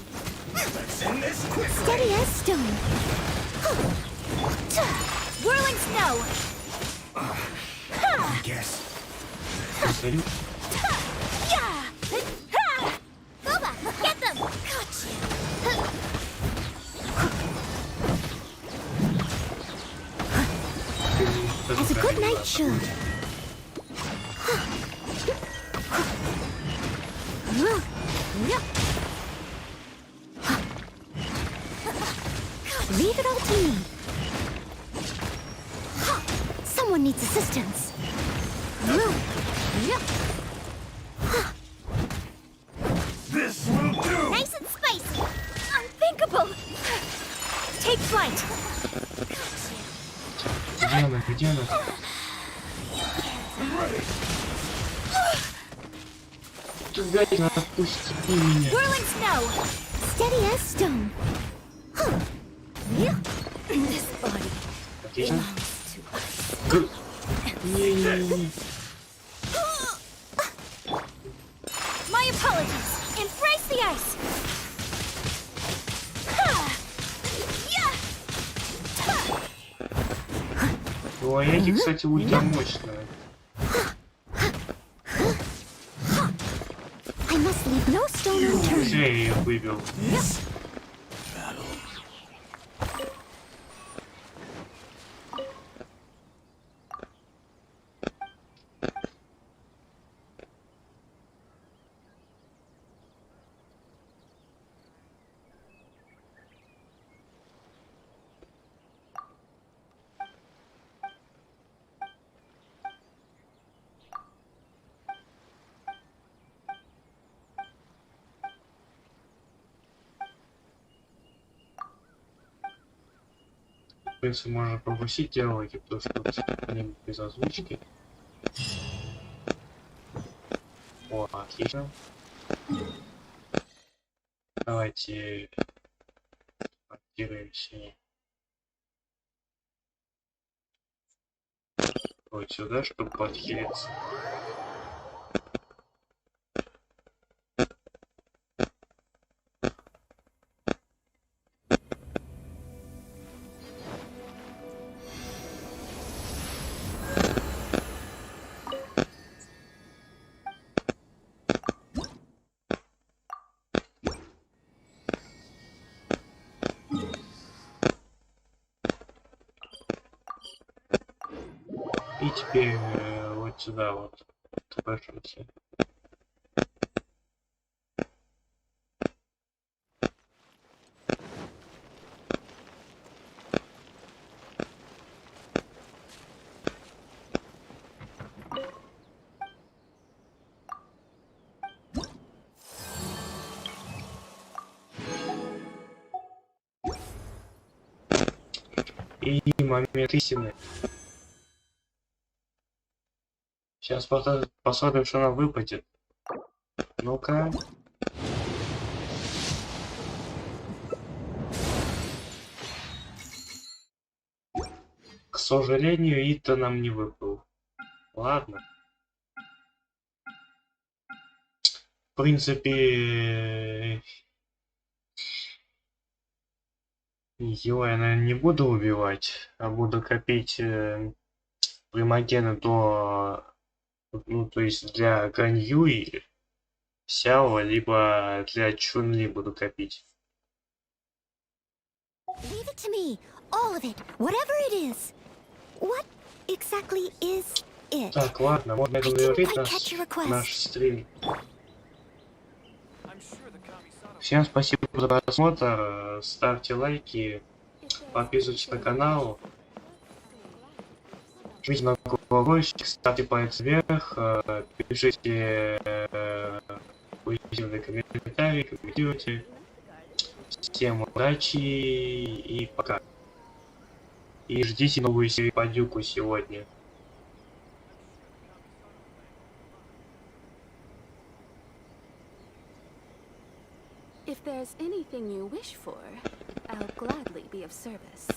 Steady as stone. Whirling snow! Guess. Boba, get them! Gotcha! As a good knight should. Leave it all to me. Someone needs assistance. This will do. Nice and spicy. Unthinkable. Take flight. Где она? Где она? Гадина, отпусти меня. Whirling snow. Steady as stone. This body Отлично. belongs to us. Не-не-не. My apologies. Embrace the ice. Ой, эти, кстати, ультрамощные. I must leave no stone unturned. Зря я ее выбил. В принципе, можно пропустить диалоги, потому что тут они без озвучки. О, отлично. Давайте активируемся вот сюда, чтобы подхилиться. И теперь вот сюда вот прошимся. И момент истины. Сейчас посмотрим, что нам выпадет. Ну-ка. К сожалению, Ита нам не выпал. Ладно. В принципе, его я, наверное, не буду убивать, а буду копить примагены до... Ну, то есть для Ганью и Сяо, либо для Чунли буду копить. Leave it to me. All of it. Whatever it is. What exactly is it? Так, ладно, вот на этом завершить наш стрим. Всем спасибо за просмотр. Ставьте лайки, подписывайтесь на канал. Жмите на колокольчик, ставьте палец вверх, пишите позитивные комментарии, комментируйте. Всем удачи и пока. И ждите новую серию по Дюку сегодня. If there's anything you wish for, I'll gladly be of service.